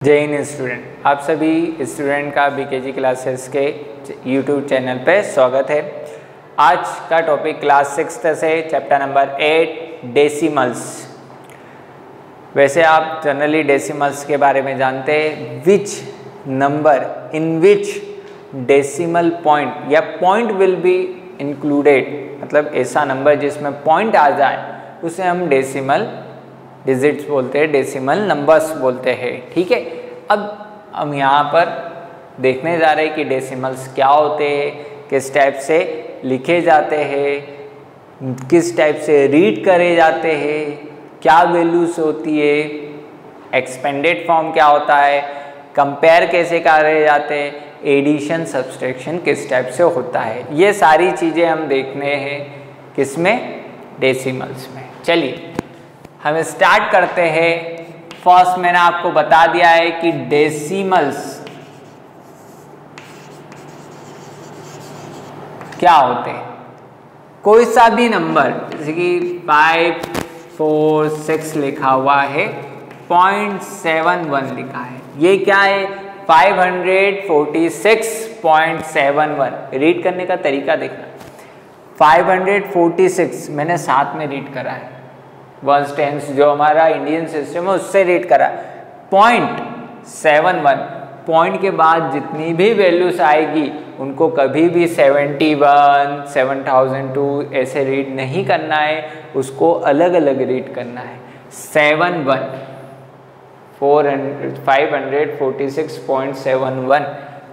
जय हिंद स्टूडेंट, आप सभी स्टूडेंट का बीकेजी क्लासेस के यूट्यूब चैनल पे स्वागत है। आज का टॉपिक क्लास 6 से चैप्टर नंबर 8 डेसिमल्स। वैसे आप जनरली डेसिमल्स के बारे में जानते हैं, which number in which decimal point या पॉइंट विल बी इंक्लूडेड, मतलब ऐसा नंबर जिसमें पॉइंट आ जाए उसे हम डेसिमल डिजिट्स बोलते हैं, डेसिमल नंबर्स बोलते हैं। ठीक है, अब हम यहाँ पर देखने जा रहे हैं कि डेसिमल्स क्या होते हैं, किस टाइप से लिखे जाते हैं, किस टाइप से रीड करे जाते हैं, क्या वैल्यूज होती है, एक्सपेंडेड फॉर्म क्या होता है, कंपेयर कैसे करे जाते हैं, एडिशन सब्सट्रैक्शन किस टाइप से होता है, ये सारी चीज़ें हम देखने हैं किसमें, डेसिमल्स में। चलिए हम स्टार्ट करते हैं। फर्स्ट मैंने आपको बता दिया है कि डेसिमल्स क्या होते हैं। कोई सा भी नंबर जैसे कि 5, 4, 6 लिखा हुआ है, 0.71 लिखा है, ये क्या है 546.71। रीड करने का तरीका देखना, 546 मैंने साथ में रीड करा है, वंस टेंस जो हमारा इंडियन सिस्टम है उससे रीड करा। 0.71 पॉइंट के बाद जितनी भी वैल्यूज आएगी उनको कभी भी 71, 7002 ऐसे रीड नहीं करना है, उसको अलग अलग रीड करना है। 546.71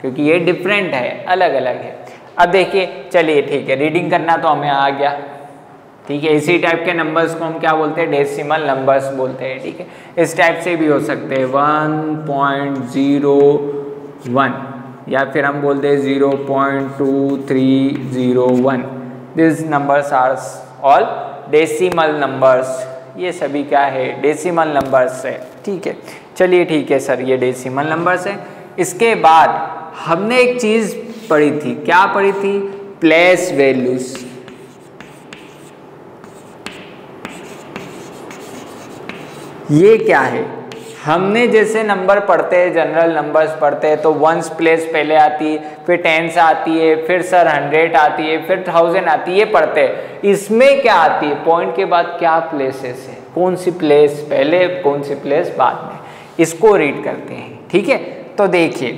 क्योंकि ये डिफरेंट है, अलग अलग है। अब देखिए, चलिए ठीक है, रीडिंग करना तो हमें आ गया। ठीक है, इसी टाइप के नंबर्स को हम क्या बोलते हैं, डेसिमल नंबर्स बोलते हैं। ठीक है, इस टाइप से भी हो सकते हैं 1.01 या फिर हम बोलते हैं 0.2301। This numbers are all decimal numbers. ये सभी क्या है, डेसिमल नंबर्स है। ठीक है, चलिए ठीक है सर, ये डेसिमल नंबर्स है। इसके बाद हमने एक चीज़ पढ़ी थी, क्या पढ़ी थी, प्लेस वैल्यूज। ये क्या है, हमने जैसे नंबर पढ़ते हैं, जनरल नंबर्स पढ़ते हैं तो वंस प्लेस पहले आती है, फिर टेंस आती है, फिर सर 100 आती है, फिर 1000 आती है, ये पढ़ते हैं। इसमें क्या आती है, पॉइंट के बाद क्या प्लेसेस है, कौन सी प्लेस पहले, कौन सी प्लेस बाद में, इसको रीड करते हैं। ठीक है, तो देखिए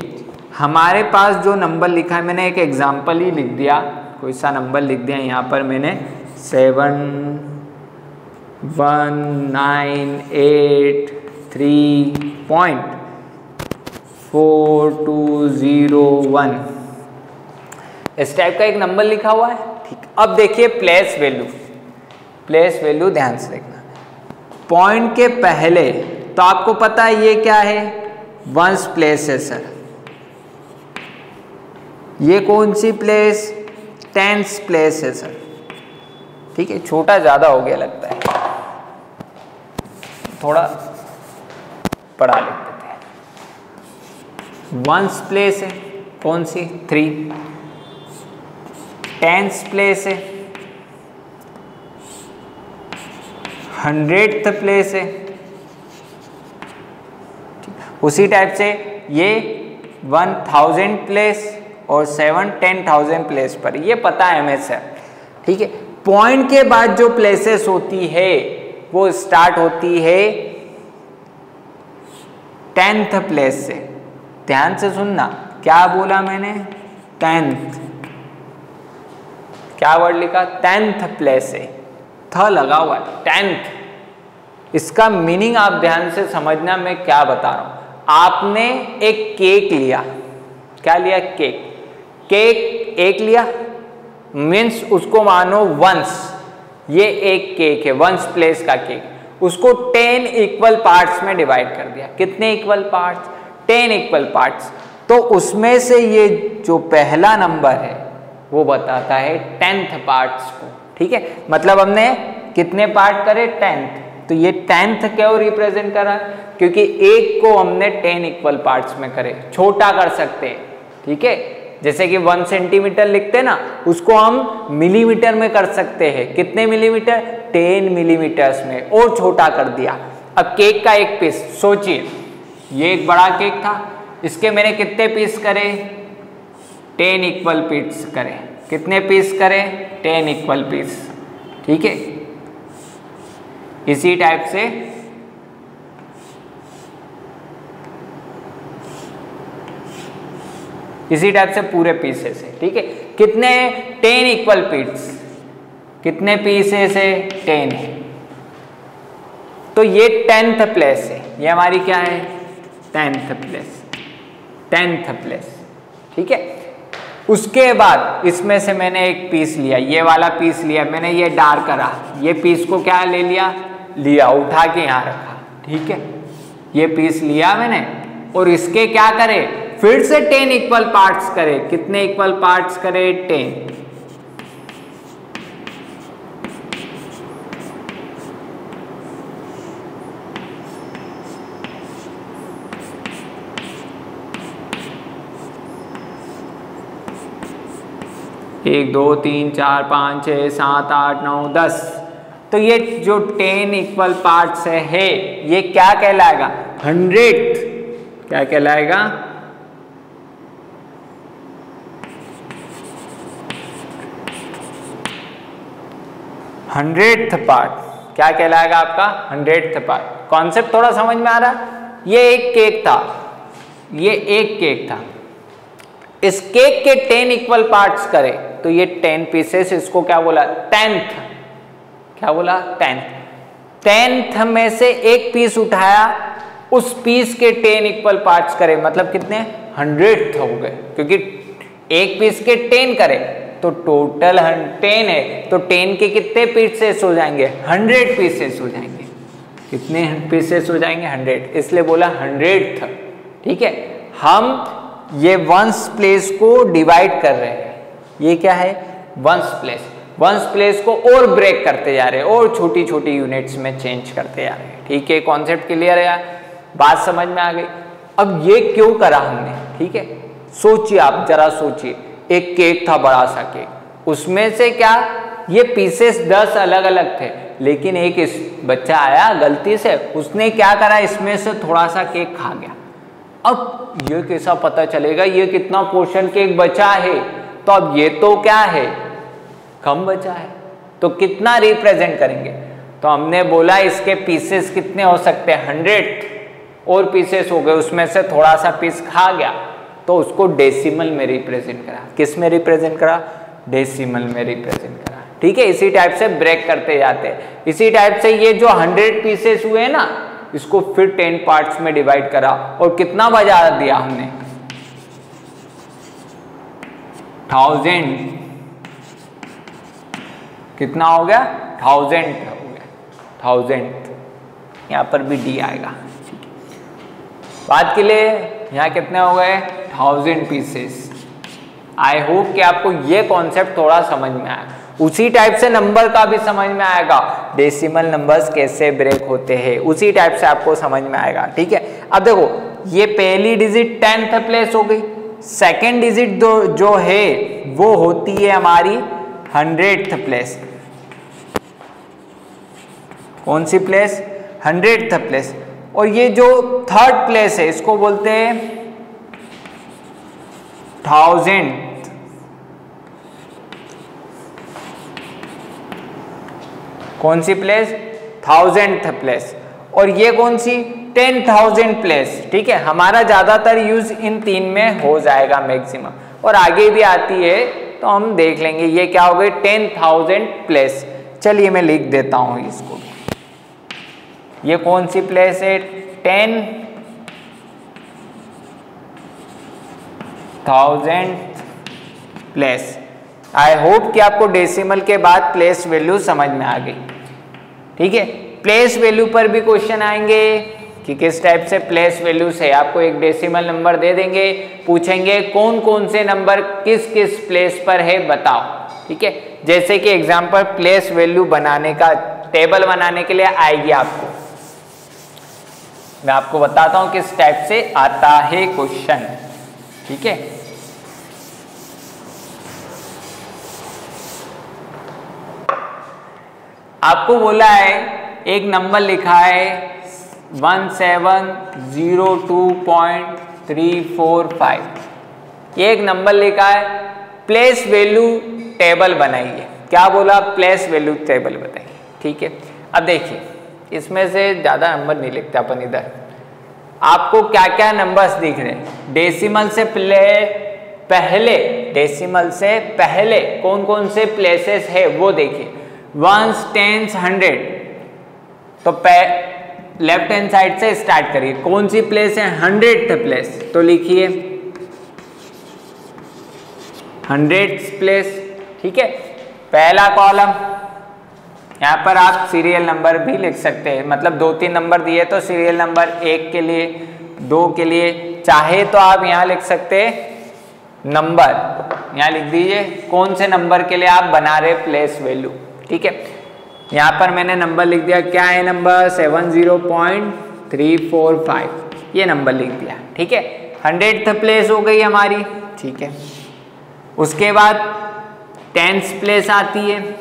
हमारे पास जो नंबर लिखा है, मैंने एक एग्जाम्पल ही लिख दिया, कोई सा नंबर लिख दिया यहाँ पर मैंने 71983.4201 इस टाइप का एक नंबर लिखा हुआ है। ठीक, अब देखिए प्लेस वैल्यू, प्लेस वैल्यू ध्यान से देखना। पॉइंट के पहले तो आपको पता है ये क्या है, वंस प्लेस है सर। ये कौन सी प्लेस, टेंस प्लेस है सर। ठीक है, छोटा ज्यादा हो गया लगता है, थोड़ा पढ़ा लिख देते हैं। वंस प्लेस है, कौन सी, 3। टेंस प्लेस है, 100th प्लेस है। उसी टाइप से ये 1000 प्लेस और 7-10,000 प्लेस पर, ये पता है हमें सर। ठीक है, पॉइंट के बाद जो प्लेसेस होती है वो स्टार्ट होती है 10th प्लेस से। ध्यान से सुनना, क्या बोला मैंने, 10th, क्या वर्ड लिखा, 10th प्लेस से, थ लगा हुआ है, 10th। इसका मीनिंग आप ध्यान से समझना, मैं क्या बता रहा हूं। आपने एक केक लिया, क्या लिया, केक, केक एक लिया, मीन्स उसको मानो वंस, ये एक केक है, वंस प्लेस का केक, उसको 10 इक्वल पार्ट्स में डिवाइड कर दिया। कितने इक्वल पार्ट्स, 10 इक्वल पार्ट्स। तो उसमें से ये जो पहला नंबर है वो बताता है 10th पार्ट्स को। ठीक है, मतलब हमने कितने पार्ट करे, 10th, तो ये 10th क्यों रिप्रेजेंट करा, क्योंकि एक को हमने 10 इक्वल पार्ट्स में करे, छोटा कर सकते हैं। ठीक है, जैसे कि 1 सेंटीमीटर लिखते हैं ना, उसको हम मिलीमीटर में कर सकते हैं। कितने मिलीमीटर, 10 मिलीमीटर्स में, और छोटा कर दिया। अब केक का एक पीस, सोचिए ये एक बड़ा केक था, इसके मैंने कितने पीस करे, 10 इक्वल पीस करे। कितने पीस करे, 10 इक्वल पीस। ठीक है, इसी टाइप से पूरे पीसेस है। ठीक है, कितने, 10 इक्वल पीस, कितने पीसेस है, 10 है। तो ये 10th प्लेस है, ये हमारी क्या है, 10th प्लेस, 10th प्लेस। ठीक है, उसके बाद इसमें से मैंने एक पीस लिया, ये वाला पीस लिया मैंने, ये डार्क करा, ये पीस को क्या ले लिया, उठा के यहाँ रखा। ठीक है, ये पीस लिया मैंने और इसके क्या करे, फिर से 10 इक्वल पार्ट्स करे। कितने इक्वल पार्ट्स करे, 10। एक, दो, तीन, चार, 5, 6, 7, 8, 9, 10। तो ये जो 10 इक्वल पार्ट्स है ये क्या कहलाएगा, 100th। क्या कहलाएगा, 100th पार्ट। क्या कहलाएगा आपका, 100th पार्ट। कॉन्सेप्ट थोड़ा समझ में आ रहा। ये एक केक था, ये एक केक था, इस केक के 10 इक्वल पार्ट्स करे तो ये 10 पीसेस, इसको क्या बोला, 10th। क्या बोला, 10th। 10th में से एक पीस उठाया, उस पीस के 10 इक्वल पार्ट्स करे, मतलब कितने, 100th हो गए, क्योंकि एक पीस के 10 करे तो टोटल 10 है, तो 10 के कितने पीसेस हो जाएंगे, 100 पीसेस हो जाएंगे। कितने पीसेस हो जाएंगे, 100, इसलिए बोला 100th। ठीक है, हम ये वंस प्लेस को डिवाइड कर रहे हैं, ये क्या है, वंस प्लेस। वंस प्लेस को और ब्रेक करते जा रहे हैं, और छोटी छोटी यूनिट्स में चेंज करते जा रहे हैं। ठीक है, कॉन्सेप्ट क्लियर है, बात समझ में आ गई। अब ये क्यों करा हमने, ठीक है, सोचिए आप जरा सोचिए, एक केक था, बड़ा सा केक, उसमें से क्या, ये पीसेस 10 अलग अलग थे, लेकिन एक इस बच्चा आया गलती से, उसने क्या करा, इसमें से थोड़ा सा केक खा गया। अब ये कैसा पता चलेगा ये कितना पोर्शन केक बचा है, तो अब ये तो क्या है, कम बचा है, तो कितना रिप्रेजेंट करेंगे, तो हमने बोला इसके पीसेस कितने हो सकते हैं, 100 और पीसेस हो गए, उसमें से थोड़ा सा पीस खा गया, तो उसको डेसिमल में रिप्रेजेंट करा। किस में रिप्रेजेंट करा, डेसिमल में रिप्रेजेंट करा। ठीक है, इसी टाइप से ब्रेक करते जाते हैं। इसी टाइप से ये जो 100 पीसेस हुए ना, इसको फिर 10 पार्ट्स में डिवाइड करा, और कितना बजा दिया हमने, 1000। कितना हो गया, 1000 हो गया, 1000। यहां पर भी डी आएगा। बात के लिए यहाँ कितने हो गए, 1000 पीसेस। आई होप कि आपको ये कॉन्सेप्ट थोड़ा समझ में आया। उसी टाइप से नंबर का भी समझ में आएगा, डेसिमल नंबर्स कैसे ब्रेक होते हैं, उसी टाइप से आपको समझ में आएगा। ठीक है, अब देखो ये पहली डिजिट 10th प्लेस हो गई, सेकेंड डिजिट जो है वो होती है हमारी 100th प्लेस। कौन सी प्लेस, 100th प्लेस। और ये जो 3rd प्लेस है इसको बोलते हैं 1000। कौन सी प्लेस, 1000th प्लेस। और ये कौन सी, 10,000 प्लेस। ठीक है, हमारा ज्यादातर यूज इन 3 में हो जाएगा मैक्सिमम, और आगे भी आती है तो हम देख लेंगे। ये क्या हो गई, 10,000 प्लेस। चलिए मैं लिख देता हूं इसको। ये कौन सी प्लेस है, 10,000 प्लेस। आई होप कि आपको डेसिमल के बाद प्लेस वैल्यू समझ में आ गई। ठीक है, प्लेस वैल्यू पर भी क्वेश्चन आएंगे कि किस टाइप से प्लेस वैल्यू से आपको एक डेसिमल नंबर दे देंगे, पूछेंगे कौन कौन से नंबर किस किस प्लेस पर है बताओ। ठीक है, जैसे कि एग्जांपल प्लेस वैल्यू बनाने का टेबल बनाने के लिए आएगी आपको, मैं आपको बताता हूं किस टाइप से आता है क्वेश्चन। ठीक है, आपको बोला है एक नंबर लिखा है 1702.345 ये एक नंबर लिखा है। प्लेस वैल्यू टेबल बनाइए। क्या बोला? प्लेस वैल्यू टेबल बताइए। ठीक है, अब देखिए इसमें से ज़्यादा नंबर नहीं लिखते अपन इधर। आपको क्या क्या नंबर्स दिख रहे हैं? डेसिमल से पहले कौन कौन से प्लेसेस है वो देखिए। Ones, tens, 100। तो लेफ्ट हैंड साइड से स्टार्ट करिए। कौन सी प्लेस है? 100th place. तो लिखिए 100th प्लेस। ठीक है, पहला कॉलम। यहाँ पर आप सीरियल नंबर भी लिख सकते हैं, मतलब 2-3 नंबर दिए तो सीरियल नंबर 1 के लिए, 2 के लिए, चाहे तो आप यहाँ लिख सकते हैं नंबर। यहाँ लिख दीजिए कौन से नंबर के लिए आप बना रहे प्लेस वैल्यू। ठीक है, यहाँ पर मैंने नंबर लिख दिया। क्या है नंबर? 70.345 ये नंबर लिख दिया। ठीक है, 100th प्लेस हो गई हमारी। ठीक है, उसके बाद 10th प्लेस आती है।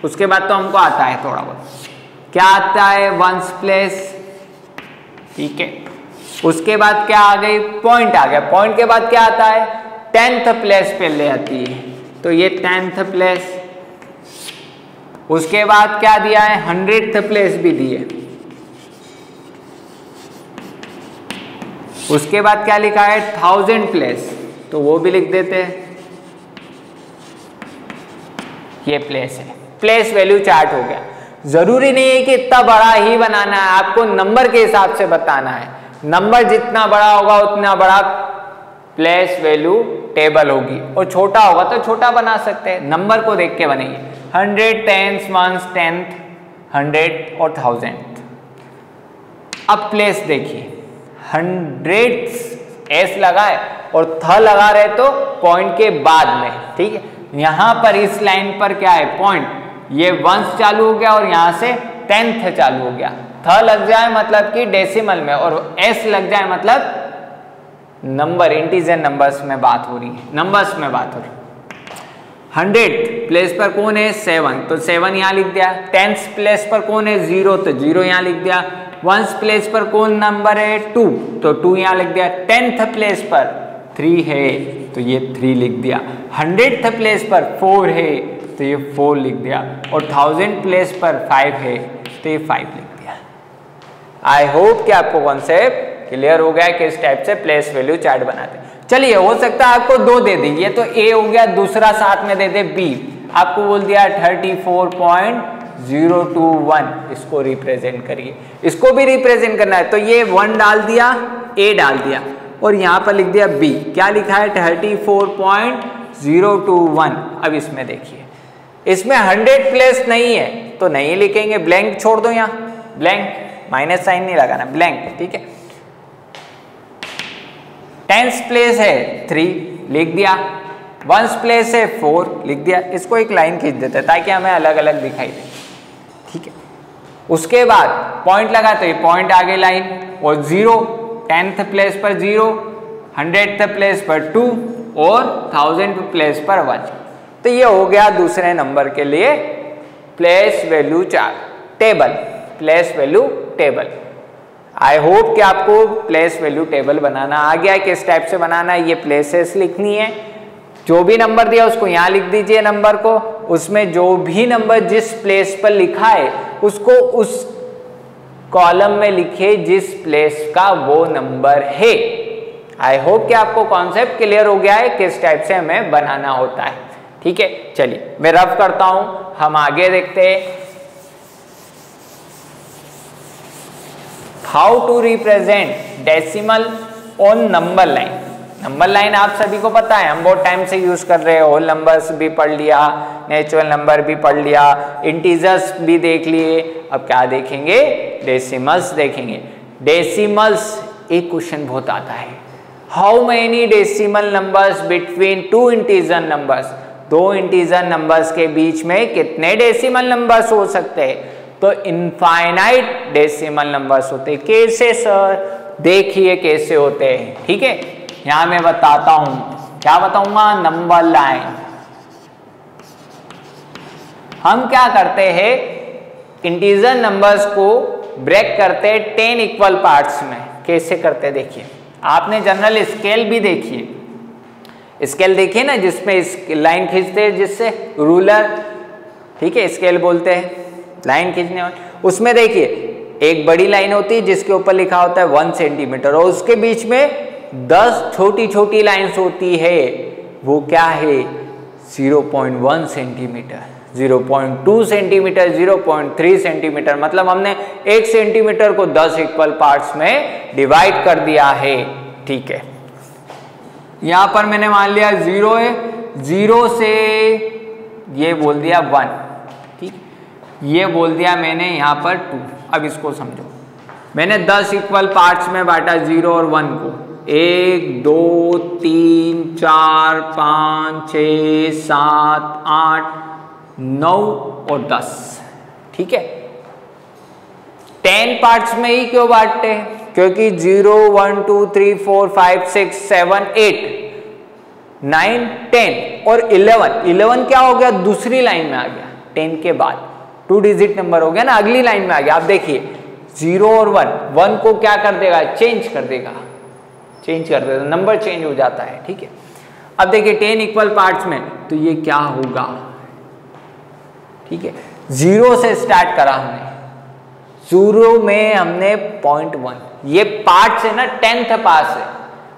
उसके बाद तो हमको आता है थोड़ा बहुत। क्या आता है? 1st place. ठीक है, उसके बाद क्या आ गई? पॉइंट आ गया। पॉइंट के बाद क्या आता है? 10th प्लेस पे ले आती है, तो ये 10th प्लेस। उसके बाद क्या दिया है? 100th प्लेस भी दी है। उसके बाद क्या लिखा है? 1000 प्लेस, तो वो भी लिख देते हैं। ये प्लेस है। प्लेस वैल्यू चार्ट हो गया। जरूरी नहीं है कि इतना बड़ा ही बनाना है, आपको नंबर के हिसाब से बताना है। नंबर जितना बड़ा होगा उतना बड़ा प्लेस वैल्यू टेबल होगी, और छोटा होगा तो छोटा बना सकते हैं। नंबर को देख के बनाइए। 100, 10th, 1st, 10th, 100 और 1000। अब प्लेस देखिए, 100th एस लगाए और थ लगा रहे तो पॉइंट के बाद में। ठीक है, यहां पर इस लाइन पर क्या है? पॉइंट। ये 1 चालू हो गया और यहां से 10th चालू हो गया। थ लग जाए मतलब कि डेसिमल में, और एस लग जाए मतलब नंबर, इंटीजर नंबर्स में बात हो रही है, नंबर्स में बात हो रही है। 100th प्लेस पर कौन है? 7, तो 7 यहाँ लिख दिया। 10th प्लेस पर कौन है? 0, तो 0 यहाँ लिख दिया। 1st प्लेस पर कौन नंबर है? 2, तो 2 यहाँ लिख दिया। 10th प्लेस पर 3 है, तो ये 3 लिख दिया। 100th प्लेस पर 4 है, तो ये 4 लिख दिया। और 1000 प्लेस पर 5 है, तो ये 5 लिख दिया। आई होप कि आपको कॉन्सेप्ट क्लियर हो गया कि इस टाइप से प्लेस वैल्यू चार्ट बनाते हैं। चलिए, हो सकता है आपको 2 दे दी, ये तो ए हो गया, दूसरा साथ में दे दे बी। आपको बोल दिया 34.021, इसको रिप्रेजेंट करिए। इसको भी रिप्रेजेंट करना है, तो ये 1 डाल दिया, ए डाल दिया, और यहां पर लिख दिया बी। क्या लिखा है? 34.021। अब इसमें देखिए, इसमें 100 प्लेस नहीं है तो नहीं लिखेंगे, ब्लैंक छोड़ दो। यहाँ ब्लैंक, माइनस साइन नहीं लगाना, ब्लैंक। ठीक है, 10th प्लेस है 3, लिख दिया। 1st प्लेस है 4, लिख दिया। इसको एक लाइन खींच देते हैं ताकि हमें अलग अलग दिखाई दे। ठीक है, उसके बाद पॉइंट लगा तो ये पॉइंट आगे लाइन, और 0, 10th प्लेस पर 0, 100th प्लेस पर 2 और 1000th प्लेस पर 1। तो ये हो गया दूसरे नंबर के लिए place value chart table, place value table. I hope कि आपको प्लेस वैल्यू टेबल बनाना आ गया है, किस टाइप से बनाना है। ये प्लेसेस लिखनी है, जो भी नंबर दिया उसको यहाँ लिख दीजिए नंबर को, उसमें जो भी नंबर जिस प्लेस पर लिखा है उसको उस कॉलम में लिखिए जिस प्लेस का वो नंबर है। आई होप कि आपको कॉन्सेप्ट क्लियर हो गया है किस टाइप से हमें बनाना होता है। ठीक है, चलिए मैं रफ करता हूं, हम आगे देखते हैं। How to represent decimal on number line. Number line आप सभी को पता है, हम बहुत टाइम से यूज कर रहे हैं। होल नंबर्स भी पढ़ लिया, नेचुरल नंबर भी पढ़ लिया, इंटीजर्स भी देख लिए। अब क्या देखेंगे? डेसिमल्स देखेंगे। डेसिमल्स एक क्वेश्चन बहुत आता है, how many decimal numbers between 2 integer numbers. 2 integer numbers के बीच में कितने डेसिमल नंबर्स हो सकते हैं? तो इनफाइनाइट डेसिमल नंबर्स होते हैं। कैसे सर? देखिए कैसे होते हैं। ठीक है, यहां मैं बताता हूं, क्या बताऊंगा? Number line. हम क्या करते हैं, इंटीजर नंबर्स को ब्रेक करते हैं 10 इक्वल पार्ट्स में। कैसे करते हैं देखिए, आपने जनरल स्केल भी देखिए, स्केल देखिए ना, जिसमें इस लाइन खींचते हैं जिससे रूलर, ठीक है, स्केल बोलते हैं लाइन खींचने वाले। उसमें देखिए एक बड़ी लाइन होती है जिसके ऊपर लिखा होता है 1 सेंटीमीटर और उसके बीच में 10 छोटी छोटी लाइन्स होती है, वो क्या है 0.1 सेंटीमीटर, 0.2 सेंटीमीटर, 0.3 सेंटीमीटर, मतलब हमने 1 सेंटीमीटर को 10 इक्वल पार्ट्स में डिवाइड कर दिया है। ठीक है, यहां पर मैंने मान लिया 0 है, 0 से ये बोल दिया 1, ठीक, ये बोल दिया मैंने यहां पर 2। अब इसको समझो, मैंने 10 इक्वल पार्ट्स में बांटा 0 और 1 को, 1 2 3 4 5 6 7 8 9 और 10, ठीक है। 10 पार्ट्स में ही क्यों बांटते हैं, क्योंकि 0 1 2 3 4 5 6 7 8 9 10 और 11 क्या हो गया, दूसरी लाइन में आ गया, 10 के बाद 2 डिजिट नंबर हो गया ना, अगली लाइन में आ गया। आप देखिए 0 और 1 को क्या कर देगा, चेंज कर देगा, नंबर चेंज हो जाता है। ठीक है, अब देखिए 10 इक्वल पार्ट्स में तो ये क्या होगा, ठीक है, 0 से स्टार्ट करा हमने, 0 में हमने 0.1, ये पार्ट्स है ना, 10th पास है,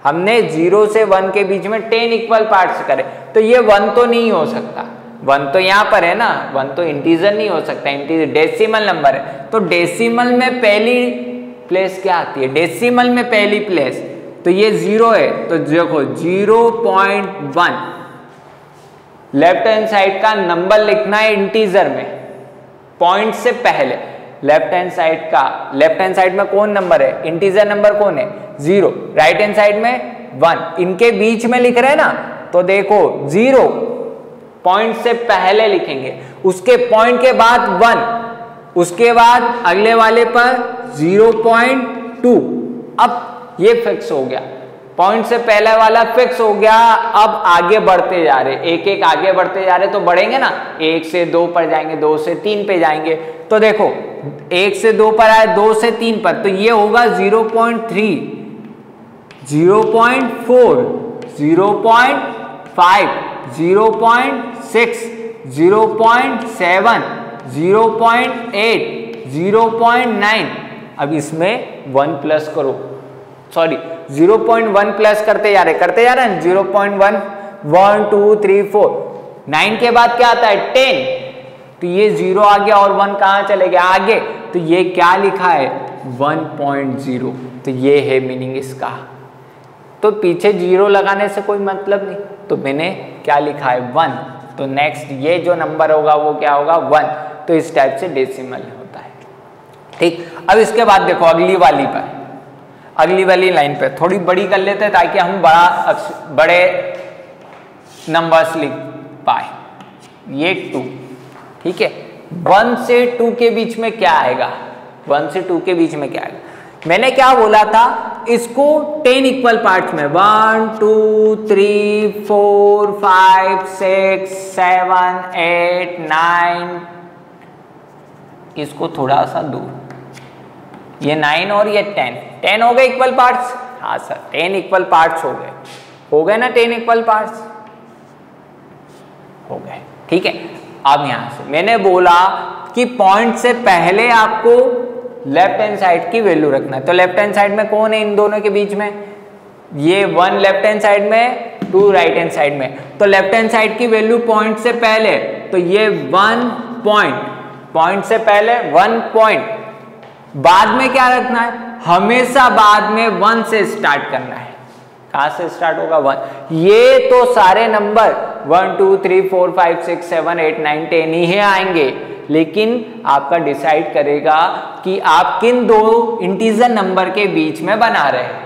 हमने 0 से 1 के बीच में 10 इक्वल पार्ट्स करे, तो ये 1 तो नहीं हो सकता, 1 तो यहाँ पर है ना, 1 तो इंटीजर नहीं हो सकता, इंटीजर डेसिमल नंबर है। तो डेसिमल में पहली प्लेस क्या आती है, डेसिमल में पहली प्लेस, तो ये 0 है, तो देखो 0.1 लेफ्ट हैंड साइड का नंबर लिखना है इंटीजर में, पॉइंट से पहले लेफ्ट हैंड साइड में कौन नंबर है, इंटीजर नंबर कौन है 0, राइट हैंड साइड में 1, इनके बीच में लिख रहे हैं ना, तो देखो 0 पॉइंट से पहले लिखेंगे, उसके पॉइंट के बाद 1, उसके बाद अगले वाले पर 0.2, अब ये फिक्स हो गया, पॉइंट से पहले वाला फिक्स हो गया। अब आगे बढ़ते जा रहे, एक एक आगे बढ़ते जा रहे, तो बढ़ेंगे ना, 1 से 2 पर जाएंगे, 2 से 3 पे जाएंगे, तो देखो 1 से 2 पर आए, 2 से 3 पर, तो ये होगा 0.3, 0.4, 0.5, 0.6, 0.7, 0.8, 0.9। अब इसमें 1 प्लस करो, सॉरी 0.1 प्लस करते जा रहे हैं 0.1, 1 2 3 4, 9 के बाद क्या आता है 10, तो ये 0 आ गया और 1 कहाँ चले गया आगे, तो ये क्या लिखा है 1.0, तो ये है मीनिंग इसका। तो पीछे 0 लगाने से कोई मतलब नहीं, तो मैंने क्या लिखा है 1, तो नेक्स्ट ये जो नंबर होगा वो क्या होगा 1, तो इस टाइप से डेसिमल होता है। ठीक, अब इसके बाद देखो अगली वाली लाइन पे थोड़ी बड़ी कर लेते हैं ताकि हम बड़े नंबर्स लिख पाए। ये 2, ठीक है, 1 से 2 के बीच में क्या आएगा, 1 से 2 के बीच में क्या आएगा, मैंने क्या बोला था, इसको 10 इक्वल पार्ट्स में 1 2 3 4 5 6 7 8 9, इसको थोड़ा सा दूर, ये 9 और ये 10 हो गए इक्वल पार्ट्स। हाँ सर 10 इक्वल पार्ट्स हो गए ना, 10 इक्वल पार्ट्स हो गए। ठीक है, अब यहां से मैंने बोला कि पॉइंट से पहले आपको लेफ्ट हैंड साइड की वैल्यू रखना है, तो लेफ्ट हैंड साइड में कौन है इन दोनों के बीच में, ये 1 लेफ्ट हैंड साइड में, 2 राइट हैंड साइड में, तो लेफ्ट हैंड साइड की वैल्यू पॉइंट से पहले, तो ये 1 पॉइंट से पहले 1 पॉइंट, बाद में क्या रखना है, हमेशा बाद में 1 से स्टार्ट करना है। कहां से स्टार्ट होगा 1, ये तो सारे नंबर 1 2 3 4 5 6 7 8 9 10 ही आएंगे, लेकिन आपका डिसाइड करेगा कि आप किन दो इंटीजर नंबर के बीच में बना रहे हैं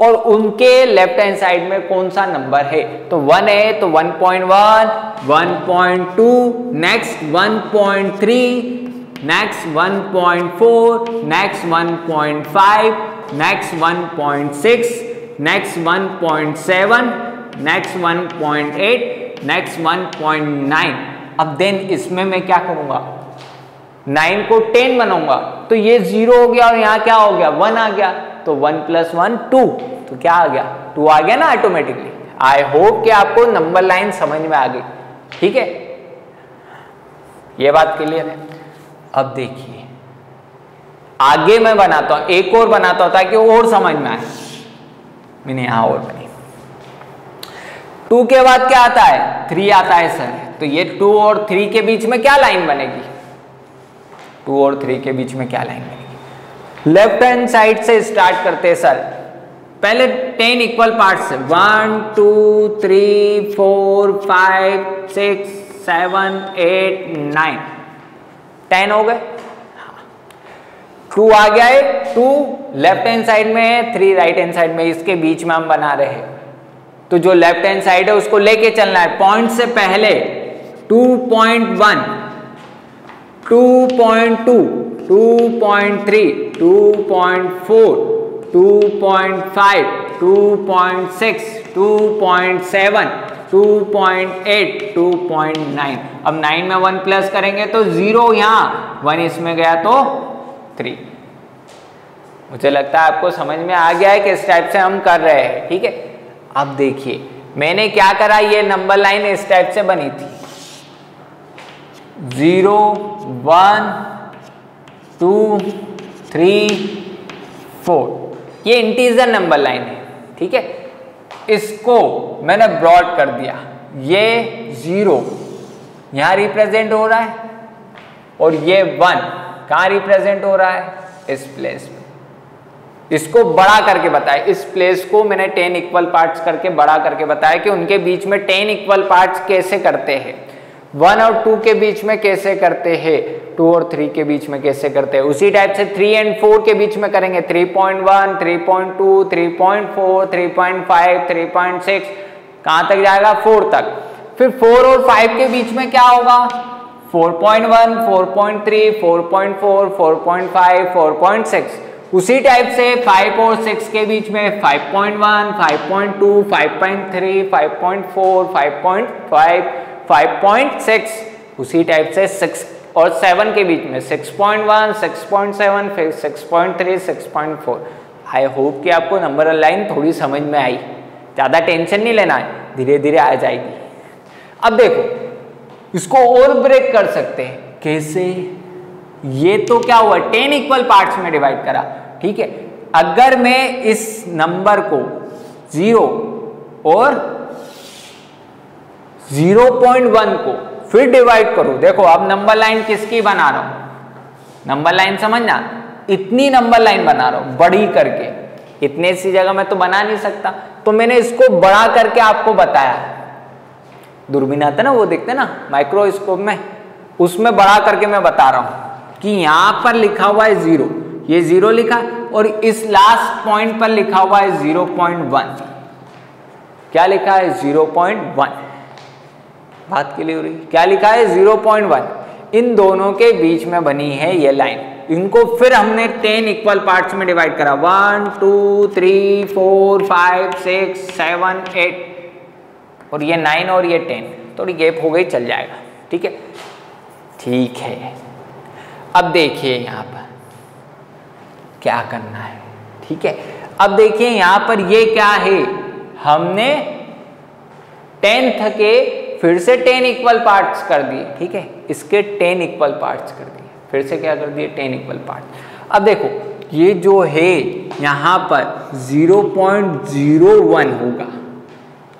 और उनके लेफ्ट हैंड साइड में कौन सा नंबर है। तो 1 है तो 1.1, 1.2, next 1.3, next 1.4, next 1.5, next 1.6, next 1.7, next 1.8, next 1.9। अब देन इसमें मैं क्या करूंगा, 9 को 10 बनाऊंगा तो ये 0 हो गया और यहाँ क्या हो गया 1 आ गया, तो 1 + 1 2, तो क्या आ गया 2 आ गया ना ऑटोमेटिकली। आई होप कि आपको नंबर लाइन समझ में आ गई, ठीक है, ये बात क्लियर है। अब देखिए आगे मैं बनाता हूं, एक और बनाता हूं ताकि और समझ में आए। मैंने यहां और बनी, 2 के बाद क्या आता है 3 आता है सर, तो ये 2 और 3 के बीच में क्या लाइन बनेगी, 2 और 3 के बीच में क्या लाइन बनेगी। लेफ्ट हैंड साइड से स्टार्ट करते हैं सर, पहले 10 इक्वल पार्ट्स है, 1 2 3 4 5 6 7 8 9 10 हो गए। 2 आ गया है, 2 लेफ्ट हैंड साइड में है, 3 राइट हैंड साइड में, इसके बीच में हम बना रहे हैं। तो जो लेफ्ट हैंड साइड है उसको लेके चलना है, पॉइंट से पहले 2.1 2.2 2.3 2.4 2.5 2.6 2.7 2.8 2.9। अब 9 में 1 प्लस करेंगे तो 0 यहाँ, 1 इसमें गया तो 3। मुझे लगता है आपको समझ में आ गया है कि इस टाइप से हम कर रहे हैं, ठीक है। अब देखिए मैंने क्या करा, ये नंबर लाइन इस टाइप से बनी थी, 0 1 2 3 4, ये इंटीजर नंबर लाइन है, ठीक है। इसको मैंने ब्रॉड कर दिया, ये 0 यहां रिप्रेजेंट हो रहा है और ये 1 कहां रिप्रेजेंट हो रहा है, इस प्लेस में। इसको बड़ा करके बताया, इस प्लेस को मैंने 10 इक्वल पार्ट्स करके बड़ा करके बताया कि उनके बीच में 10 इक्वल पार्ट्स कैसे करते हैं, 1 और 2 के बीच में कैसे करते हैं, 2 और 3 के बीच में कैसे करते हैं। उसी टाइप से 3 और 4 के बीच में करेंगे, 3.1 3.2 3.4 3.5 3.6, कहां तक जाएगा 4 तक। फिर 4 और 5 के बीच में क्या होगा, 4.1 4.3 4.4 4.5 4.6। उसी टाइप से 5 और 6 के बीच में 5.1 5.2 5.3 5.4 5.5 5.6। उसी टाइप से 6 और 7 के बीच में 6.1 6.7 फिर 6.3 6.4। आई होप कि आपको नंबर लाइन थोड़ी समझ में आई, ज़्यादा टेंशन नहीं लेना है, धीरे धीरे आ जाएगी। अब देखो इसको और ब्रेक कर सकते हैं, कैसे, ये तो क्या हुआ 10 इक्वल पार्ट्स में डिवाइड करा, ठीक है। अगर मैं इस नंबर को 0 और 0.1 को फिर डिवाइड करूं, देखो अब नंबर लाइन किसकी बना रहा हूं, नंबर लाइन समझना, इतनी नंबर लाइन बना रहा हूं बड़ी करके, इतने सी जगह में तो बना नहीं सकता, तो मैंने इसको बड़ा करके आपको बताया। दूरबीन आता ना, वो देखते ना माइक्रोस्कोप में, उसमें बड़ा करके मैं बता रहा हूं कि यहां पर लिखा हुआ है 0, ये 0 लिखा, और इस लास्ट पॉइंट पर लिखा हुआ है 0.1। क्या लिखा है 0.1, बात क्लियर हो रही, क्या लिखा है 0.1। इन दोनों के बीच में बनी है ये लाइन, इनको फिर हमने 10 इक्वल पार्ट्स में डिवाइड करा, 1 2 3 4 5 6 7 8, और ये 9 और ये 10, थोड़ी गैप हो गई चल जाएगा, ठीक है, ठीक है। अब देखिए यहाँ पर क्या करना है, ठीक है। अब देखिए यहाँ पर ये क्या है, हमने 10th के फिर से 10 इक्वल पार्ट्स कर दिए, ठीक है, इसके 10 इक्वल पार्ट्स कर दिए, फिर से क्या कर दिए 10 इक्वल पार्ट्स। अब देखो ये जो है यहाँ पर 0.01 होगा,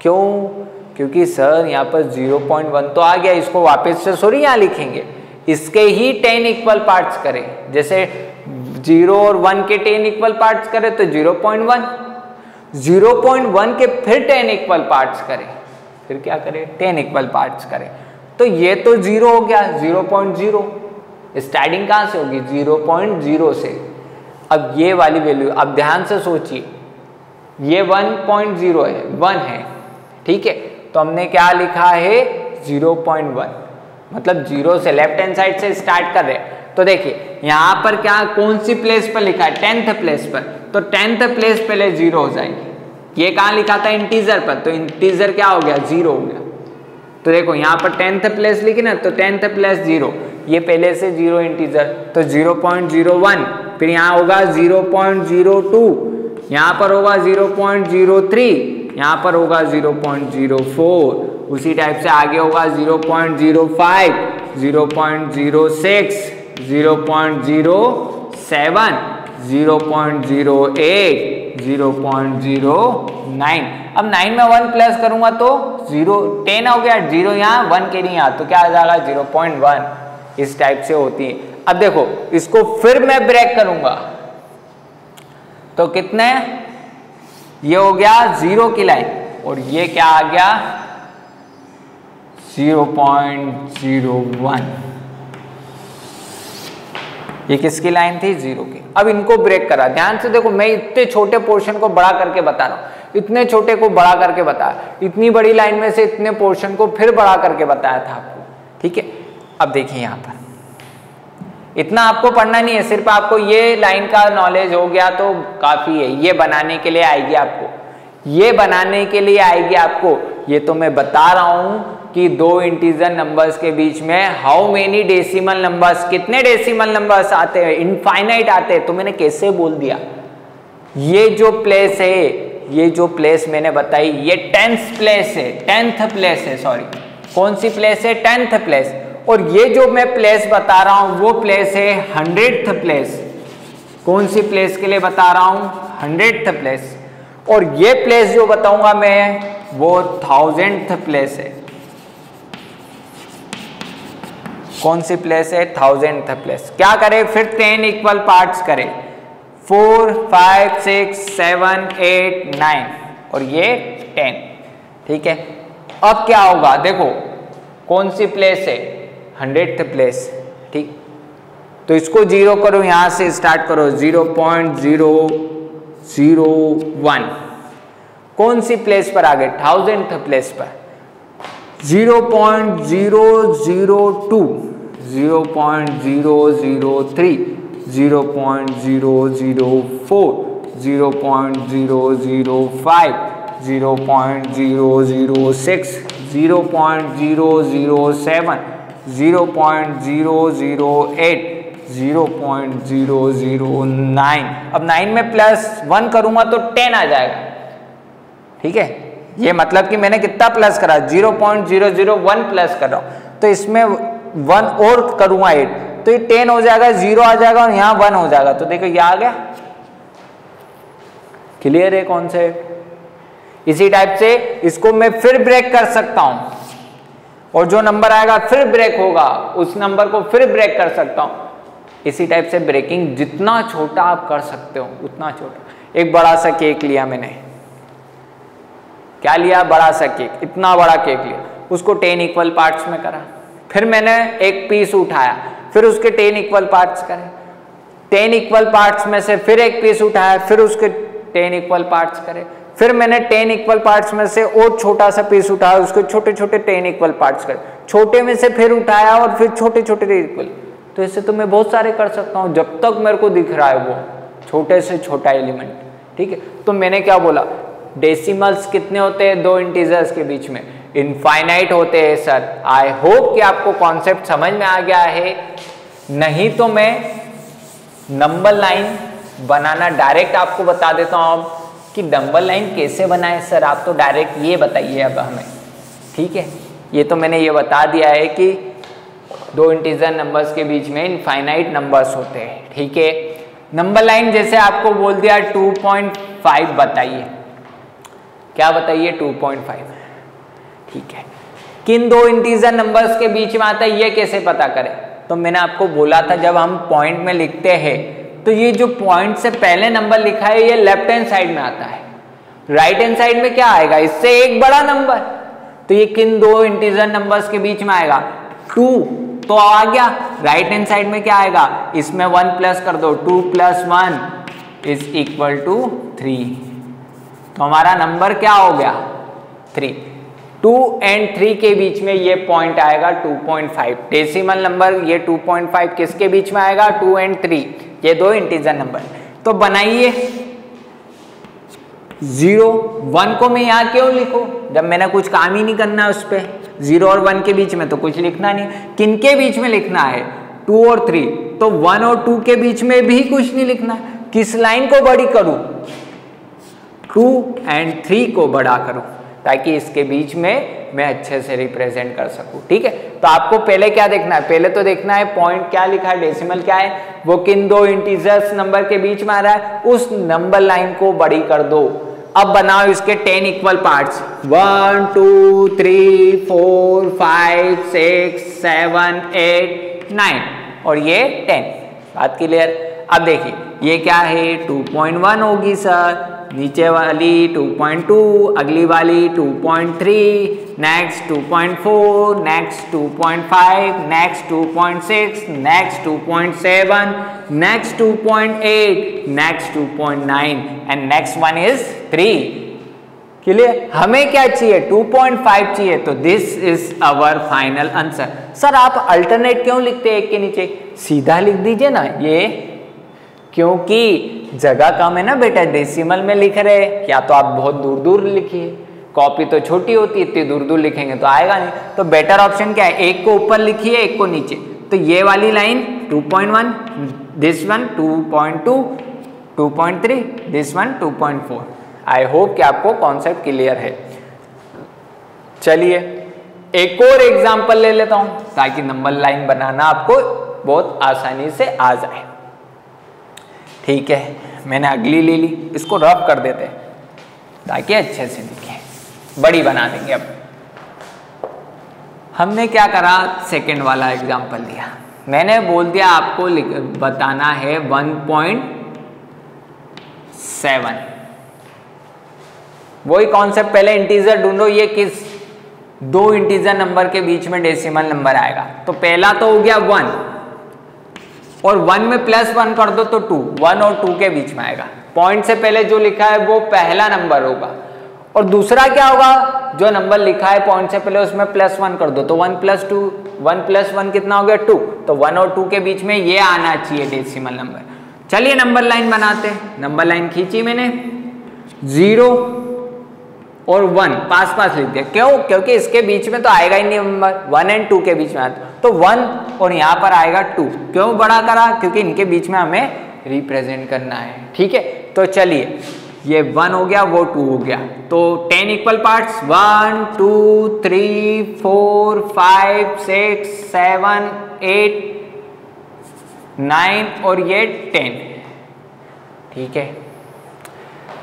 क्यों, क्योंकि सर यहाँ पर 0.1 तो आ गया, इसको वापस से सॉरी यहाँ लिखेंगे, इसके ही 10 इक्वल पार्ट्स करें, जैसे 0 और 1 के 10 इक्वल पार्ट्स करें तो 0.1, 0.1 के फिर 10 इक्वल पार्ट्स करें, फिर क्या करें 10 इक्वल पार्ट्स करें, तो ये तो 0 हो गया, 0.0, स्टार्टिंग कहाँ से होगी 0.0 से। अब ये वाली वैल्यू, अब ध्यान से सोचिए, ये 1.0 है, 1 है, ठीक है, तो हमने क्या लिखा है 0.1, मतलब 0 से लेफ्ट हैंड साइड से स्टार्ट कर रहे हैं। तो देखिए यहाँ पर क्या, कौन सी प्लेस पर लिखा है 10th प्लेस पर, तो 10th प्लेस पहले 0 हो जाएगी। ये कहाँ लिखा था इंटीजर पर, तो इंटीजर क्या हो गया 0 हो गया। तो देखो यहाँ पर 10th प्लेस लिखी ना, तो 10th प्लस 0, ये पहले से 0 इंटीजर, तो 0.01, फिर यहाँ होगा 0.02, यहाँ पर होगा 0.03, यहाँ पर होगा 0.04, उसी टाइप से आगे होगा 0.05, 0.06, 0.07, 0.08, 0.09। अब 9 में 1 प्लस करूंगा तो 10 हो गया, 0 यहाँ 1 के नहीं यहाँ, तो क्या आ जाएगा 0.1। इस टाइप से होती है। अब देखो इसको फिर मैं ब्रेक करूंगा तो कितने, ये हो गया 0 की लाइन और ये क्या आ गया 0.01। ये किसकी लाइन थी, 0 की। अब इनको ब्रेक करा, ध्यान से देखो, मैं इतने छोटे पोर्शन को बड़ा करके बता रहा हूं, इतने छोटे को बड़ा करके बताया, इतनी बड़ी लाइन में से इतने पोर्शन को फिर बड़ा करके बताया था आपको, ठीक है। अब देखिए यहां पर इतना आपको पढ़ना नहीं है, सिर्फ आपको ये लाइन का नॉलेज हो गया तो काफी है। ये बनाने के लिए आएगी आपको, ये बनाने के लिए आएगी आपको। ये तो मैं बता रहा हूं कि दो इंटीजर नंबर्स के बीच में हाउ मेनी डेसिमल नंबर्स, कितने डेसिमल नंबर्स आते हैं, इनफाइनाइट आते हैं। तो मैंने कैसे बोल दिया, ये जो प्लेस है, ये जो प्लेस मैंने बताई, ये 10th प्लेस है, 10th प्लेस है, सॉरी कौन सी प्लेस है, 10th प्लेस। और ये जो मैं प्लेस बता रहा हूं वो प्लेस है 100th प्लेस। कौन सी प्लेस के लिए बता रहा हूं, 100th प्लेस। और ये प्लेस जो बताऊंगा मैं वो 1000th प्लेस है। कौन सी प्लेस है, 1000th प्लेस। क्या करें फिर 10 इक्वल पार्ट्स करें, 4 5 6 7 8 9 और ये 10, ठीक है। अब क्या होगा देखो, कौन सी प्लेस है, 100th प्लेस, ठीक। तो इसको 0 करो, यहां से स्टार्ट करो, 0.001। कौन सी प्लेस पर आ गए, 1000th प्लेस पर। 0.002, 0.003, 0.004, 0.005, 0.006, 0.007, 0.008, 0.009। अब 9 में +1 करूंगा तो 10 आ जाएगा, ठीक है। ये मतलब कि मैंने कितना प्लस करा, 0.001 प्लस कर रहा हूं, तो इसमें 1 और करूंगा 8 तो ये 10 हो जाएगा, 0 आ जाएगा और यहां 1 हो जाएगा। तो देखो ये आ गया, क्लियर है कॉन्सेप्ट। इसी टाइप से इसको मैं फिर ब्रेक कर सकता हूं और जो नंबर आएगा फिर ब्रेक होगा, उस नंबर को फिर ब्रेक कर सकता हूं। इसी टाइप से ब्रेकिंग जितना छोटा आप कर सकते हो उतना छोटा। एक बड़ा सा केक लिया मैंने, क्या लिया, बड़ा सा केक, इतना बड़ा केक लिया, उसको 10 इक्वल पार्ट्स में करा। फिर मैंने एक पीस उठाया, फिर उसके 10 इक्वल पार्ट्स करे, 10 इक्वल पार्ट्स में से फिर एक पीस उठाया, फिर उसके 10 इक्वल पार्ट्स करे। फिर मैंने 10 इक्वल पार्ट्स में से और छोटा सा पीस उठाया, उसके छोटे छोटे 10 इक्वल पार्ट्स करे, छोटे में से फिर उठाया और फिर छोटे छोटे इक्वल। तो ऐसे तो मैं बहुत सारे कर सकता हूँ, जब तक मेरे को दिख रहा है वो छोटे से छोटा एलिमेंट, ठीक है। तो मैंने क्या बोला, डेसिमल्स कितने होते हैं दो इंटीजर्स के बीच में, इनफाइनाइट होते हैं सर। आई होप कि आपको कॉन्सेप्ट समझ में आ गया है, नहीं तो मैं नंबर लाइन बनाना डायरेक्ट आपको बता देता हूं कि नंबर लाइन कैसे बनाए सर, आप तो डायरेक्ट ये बताइए अब हमें, ठीक है। ये तो मैंने ये बता दिया है कि दो इंटीजर नंबर्स के बीच में इनफाइनाइट नंबर्स होते हैं, ठीक है। नंबर लाइन जैसे आपको बोल दिया 2.5 बताइए, क्या बताइए, 2.5, ठीक है। किन दो इंटीजर नंबर्स के बीच में आता है ये कैसे पता करें, तो मैंने आपको बोला था जब हम पॉइंट में लिखते हैं तो ये जो पॉइंट से पहले नंबर लिखा है ये लेफ्ट हैंड साइड में आता है, राइट हैंड साइड में क्या आएगा, इससे एक बड़ा नंबर। तो ये किन दो इंटीजर नंबर्स के बीच में आएगा, 2 तो आ गया। राइट हैंड साइड में क्या आएगा, इसमें 1 प्लस कर दो, 2 + 1 = 3। तो हमारा नंबर क्या हो गया, 3। 2 और 3 के बीच में ये पॉइंट आएगा 2.5। डेसिमल नंबर ये 2.5 किसके बीच में आएगा, 2 और 3, ये दो इंटीजर नंबर। तो बनाइए 0, 1 को मैं यहाँ क्यों लिखूं जब मैंने कुछ काम ही नहीं करना है उस पर। 0 और 1 के बीच में तो कुछ लिखना नहीं, किनके बीच में लिखना है 2 और 3, तो 1 और 2 के बीच में भी कुछ नहीं लिखना। किस लाइन को बड़ी करूं, 2 और 3 को बड़ा करूं ताकि इसके बीच में मैं अच्छे से रिप्रेजेंट कर सकूं। ठीक है, तो आपको पहले क्या देखना है, पहले तो देखना है पॉइंट क्या लिखा है, डेसिमल क्या है, वो किन दो इंटीजर्स नंबर के बीच में आ रहा है, उस नंबर लाइन को बड़ी कर दो। अब बनाओ इसके 10 इक्वल पार्ट्स, 1 2 3 4 5 6 7 8 9 और ये 10। बात क्लियर। अब देखिए ये क्या है 2.1 होगी सर, नीचे वाली 2.2, अगली वाली 2.3, next 2.4, next 2.5, next 2.6, next 2.7, next 2.8, next 2.9 and next one is 3। Clear. हमें क्या चाहिए 2.5 चाहिए, तो this is our final answer. Sir आप अल्टरनेट क्यों लिखते हैं एक के नीचे, सीधा लिख दीजिए ना, ये क्योंकि जगह कम है ना बेटा, डेसिमल में लिख रहे हैं, या तो आप बहुत दूर दूर लिखिए, कॉपी तो छोटी होती है, इतनी दूर दूर लिखेंगे तो आएगा नहीं। तो बेटर ऑप्शन क्या है, एक को ऊपर लिखिए एक को नीचे। तो ये वाली line 2.1, this one 2.2, 2.3, this one 2.4। I hope कि आपको कॉन्सेप्ट क्लियर है। चलिए एक और एग्जाम्पल ले लेता हूं ताकि नंबर लाइन बनाना आपको बहुत आसानी से आ जाए। ठीक है, मैंने अगली ले ली, इसको रफ कर देते हैं ताकि अच्छे से दिखे, बड़ी बना देंगे। अब हमने क्या करा, सेकंड वाला एग्जाम्पल लिया, मैंने बोल दिया आपको बताना है 1.7। वही कॉन्सेप्ट, पहले इंटीजर ढूंढो, ये किस दो इंटीजर नंबर के बीच में डेसिमल नंबर आएगा। तो पहला तो हो गया 1 और 1 में +1 कर दो तो 2, 1 और 2 के बीच में आएगा। पॉइंट से पहले जो लिखा है वो पहला नंबर होगा, और दूसरा क्या होगा, जो नंबर लिखा है पॉइंट से पहले उसमें +1 कर दो तो 1 + 2, 1 + 1 कितना हो गया 2, तो 1 और 2 के बीच में ये आना चाहिए डेसिमल नंबर। चलिए नंबर लाइन बनाते हैं। नंबर लाइन खींची मैंने, 0 और 1 पास पास लिख दिया, क्यों, क्योंकि इसके बीच में तो आएगा ही नहीं नंबर, 1 और 2 के बीच में आता, तो 1 और यहाँ पर आएगा 2। क्यों बड़ा करा, क्योंकि इनके बीच में हमें रिप्रेजेंट करना है। ठीक है, तो चलिए ये 1 हो गया, वो 2 हो गया, तो 10 इक्वल पार्ट्स, 1 2 3 4 5 6 7 8 9 और ये 10। ठीक है,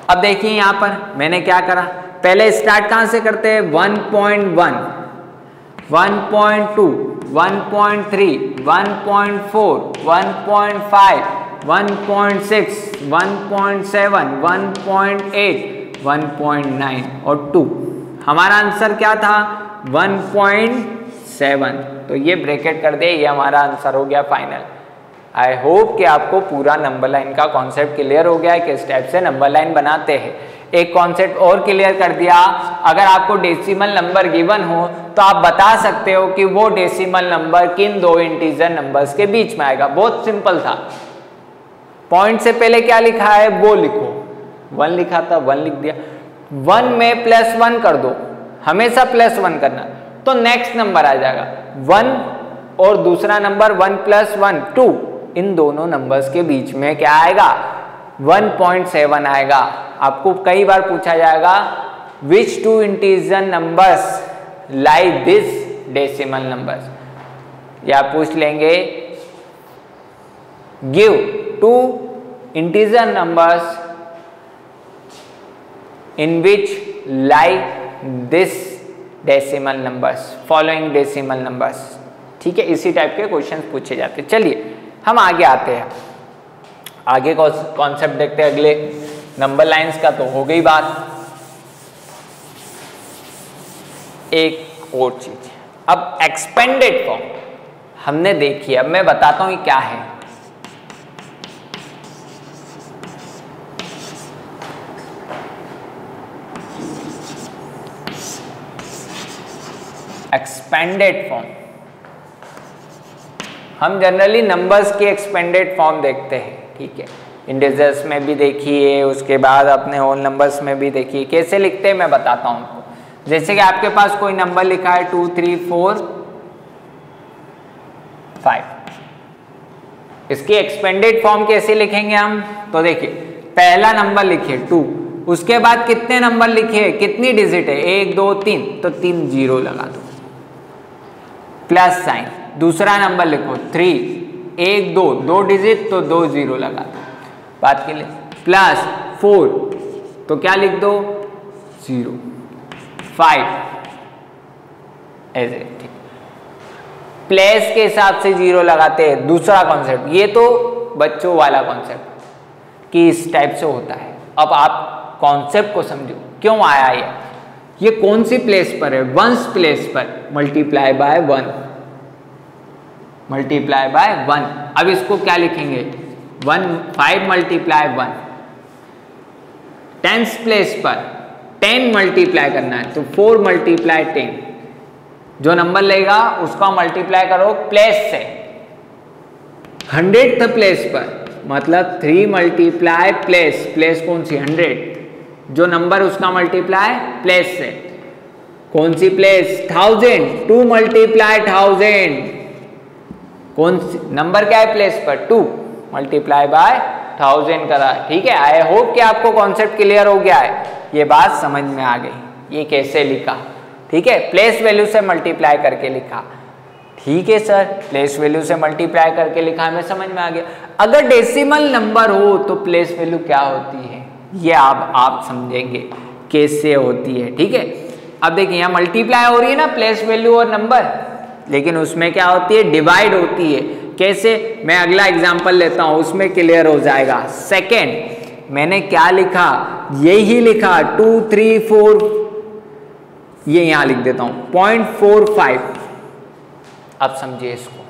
अब देखिए यहां पर मैंने क्या करा, पहले स्टार्ट कहां से करते हैं, 1.1, 1.2, 1.3, 1.4, 1.5, 1.6, 1.7, 1.8, 1.9 और 2। हमारा आंसर क्या था 1.7, तो ये ब्रैकेट कर दे, ये हमारा आंसर हो गया फाइनल। आई होप कि आपको पूरा नंबर लाइन का कॉन्सेप्ट क्लियर हो गया है, किस टाइप से नंबर लाइन बनाते हैं। एक कॉन्सेप्ट और क्लियर कर दिया, अगर आपको डेसिमल नंबर गिवन हो तो आप बता सकते हो कि वो डेसिमल नंबर किन दो इंटीजर नंबर्स के बीच में आएगा। बहुत सिंपल था, पॉइंट से पहले क्या लिखा है वो लिखो, 1 लिखा था 1 लिख दिया, 1 में +1 कर दो, हमेशा +1 करना, तो नेक्स्ट नंबर आ जाएगा 1 और दूसरा नंबर 1 + 1 2, इन दोनों नंबर्स के बीच में क्या आएगा 1.7 आएगा। आपको कई बार पूछा जाएगा विच 2 integer numbers like this decimal numbers, या पूछ लेंगे give 2 integer numbers in which like this decimal numbers, following decimal numbers. ठीक है, इसी टाइप के क्वेश्चन पूछे जाते हैं। चलिए हम आगे आते हैं, आगे कॉन्सेप्ट देखते हैं अगले। नंबर लाइंस का तो हो गई बात, एक और चीज, अब एक्सपेंडेड फॉर्म हमने देखी, अब मैं बताता हूं ये क्या है। एक्सपेंडेड फॉर्म, हम जनरली नंबर्स की एक्सपेंडेड फॉर्म देखते हैं। ठीक है, इंटीजर्स में भी देखिए, उसके बाद अपने होल नंबर्स में भी देखिए, कैसे लिखते हैं मैं बताता हूं आपको। जैसे कि आपके पास कोई नंबर लिखा है 2 3 4 5, इसकी एक्सपेंडेड फॉर्म कैसे लिखेंगे हम? तो देखिए पहला नंबर लिखिए 2, उसके बाद कितने नंबर लिखिए, कितनी डिजिट है 1 2 3, तो 3 जीरो लगा दो प्लस साइन। दूसरा नंबर लिखो 3, 1 2 2 डिजिट तो 2 जीरो लगा दो बात के लिए, प्लस 4 तो क्या लिख दो 0, 5 ऐसे, ठीक। प्लेस के हिसाब से जीरो लगाते हैं। दूसरा कॉन्सेप्ट, ये तो बच्चों वाला कॉन्सेप्ट कि इस टाइप से होता है। अब आप कॉन्सेप्ट को समझो क्यों आया ये कौन सी प्लेस पर है, वंस प्लेस पर, मल्टीप्लाई बाय 1, मल्टीप्लाई बाय 1। अब इसको क्या लिखेंगे 5 मल्टीप्लाई 1। टेंस प्लेस पर 10 मल्टीप्लाई करना है तो 4 मल्टीप्लाई 10, जो नंबर लेगा उसका मल्टीप्लाई करो प्लेस से। 100th प्लेस पर मतलब 3 मल्टीप्लाई प्लेस, प्लेस कौन सी 100, जो नंबर उसका मल्टीप्लाई प्लेस से। कौन सी प्लेस 1000, 2 मल्टीप्लाई 1000, कौन सी नंबर क्या है प्लेस पर 2 मल्टीप्लाई बाय 1000 करा। ठीक है, आई होप कि आपको कॉन्सेप्ट क्लियर हो गया है, ये बात समझ में आ गई ये कैसे लिखा। ठीक है, प्लेस वैल्यू से मल्टीप्लाई करके लिखा। ठीक है सर, प्लेस वैल्यू से मल्टीप्लाई करके लिखा, हमें समझ में आ गया। अगर डेसिमल नंबर हो तो प्लेस वैल्यू क्या होती है ये आप समझेंगे कैसे होती है। ठीक है, अब देखिए यहाँ मल्टीप्लाई हो रही है ना प्लेस वैल्यू और नंबर, लेकिन उसमें क्या होती है डिवाइड होती है। कैसे, मैं अगला एग्जांपल लेता हूँ उसमें क्लियर हो जाएगा। सेकेंड मैंने क्या लिखा, यही लिखा 2 3 4, ये यहां लिख देता हूं 0.45। अब समझिए इसको,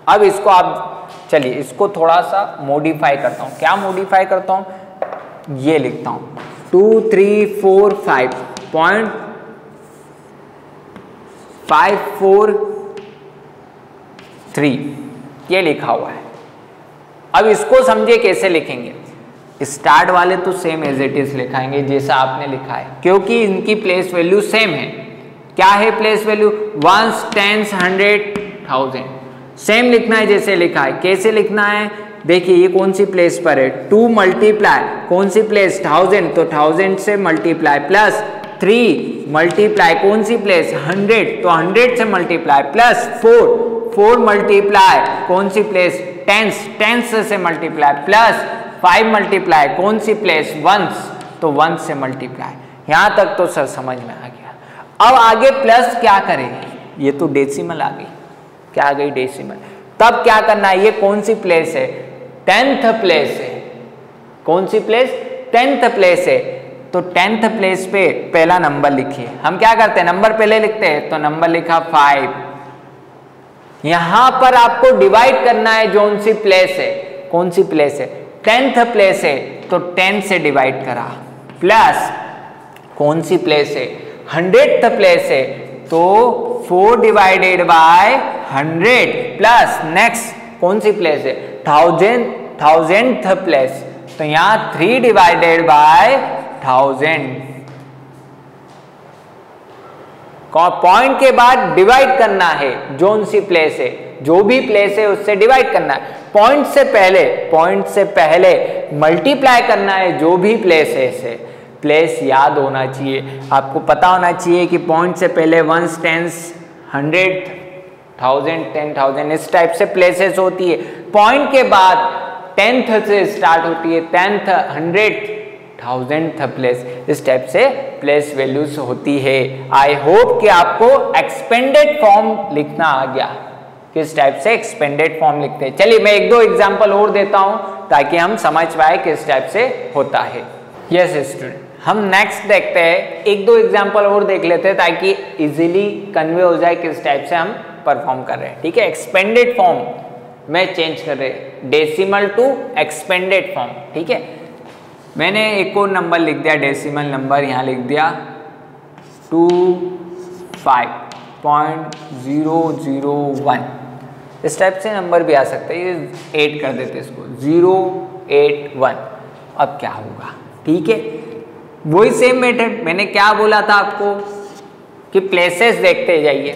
अब इसको आप चलिए इसको थोड़ा सा मॉडिफाई करता हूं। क्या मॉडिफाई करता हूं, ये लिखता हूं 2 3 4 5.543 ये लिखा हुआ है। अब इसको समझिए कैसे लिखेंगे। स्टार्ट वाले तो सेम एज इट इज लिखाएंगे जैसा आपने लिखा है, क्योंकि इनकी प्लेस वैल्यू सेम है। क्या है place value, 1s 10s 100 1000, same लिखना है जैसे लिखा है। कैसे लिखना है, देखिए ये कौन सी प्लेस पर है 2 मल्टीप्लाई कौन सी प्लेस 1000, तो 1000 से मल्टीप्लाई प्लस 3 मल्टीप्लाई कौन सी प्लेस 100, तो 100 से मल्टीप्लाई प्लस 4 मल्टीप्लाई कौन सी प्लेस 10s से मल्टीप्लाई प्लस 5 मल्टीप्लाई कौन सी प्लेस 1s, तो 1 से मल्टीप्लाई। यहां तक तो सर समझ में आ गया। अब आगे प्लस क्या करेंगे, ये तो डेसिमल आ गई, क्या आ गई डेसिमल। तब क्या करना है, ये कौन सी प्लेस है 10th प्लेस है, कौन सी प्लेस 10th प्लेस है, तो 10th प्लेस पे पहला नंबर लिखिए। हम क्या करते हैं नंबर पहले लिखते हैं, तो नंबर लिखा 5। यहां पर आपको डिवाइड करना है जोन सी प्लेस है, कौन सी प्लेस है 10th प्लेस है, तो 10 से डिवाइड करा, प्लस कौन सी प्लेस है 100th प्लेस है, तो 4 डिवाइडेड बाय 100 प्लस नेक्स्ट कौन सी प्लेस है 1000th प्लेस, तो यहां 3 डिवाइडेड बाय 1000। पॉइंट के बाद डिवाइड करना है जोन सी प्लेस है, जो भी प्लेस है उससे डिवाइड करना है। पॉइंट से पहले मल्टीप्लाई करना है जो भी प्लेस है से। प्लेस याद होना चाहिए, आपको पता होना चाहिए कि पॉइंट से पहले 1s 10s 100 1000 10,000 इस टाइप से प्लेसेस होती है। पॉइंट के बाद 10th से स्टार्ट होती है, 10th 100th 1000th प्लेस, इस टाइप से प्लेस वैल्यूज होती है। आई होप कि आपको एक्सपेंडेड फॉर्म लिखना आ गया, किस टाइप से एक्सपेंडेड फॉर्म लिखते हैं। चलिए मैं 1-2 एग्जांपल और देता हूं ताकि हम समझ पाए किस टाइप से होता है। यस स्टूडेंट, हम नेक्स्ट देखते हैं, 1-2 एग्जांपल और देख लेते हैं ताकि इजीली कन्वे हो जाए किस टाइप से हम परफॉर्म कर रहे हैं। ठीक है, एक्सपेंडेड फॉर्म में चेंज कर रहे हैं, डेसिमल टू एक्सपेंडेड फॉर्म। ठीक है, मैंने एक और नंबर लिख दिया, डेसिमल नंबर यहाँ लिख दिया 25.001। इस टाइप से नंबर भी आ सकता है, ये 8 कर देते इसको 081। अब क्या होगा, ठीक है वही सेम मेथड, मैंने क्या बोला था आपको कि प्लेसेस देखते जाइए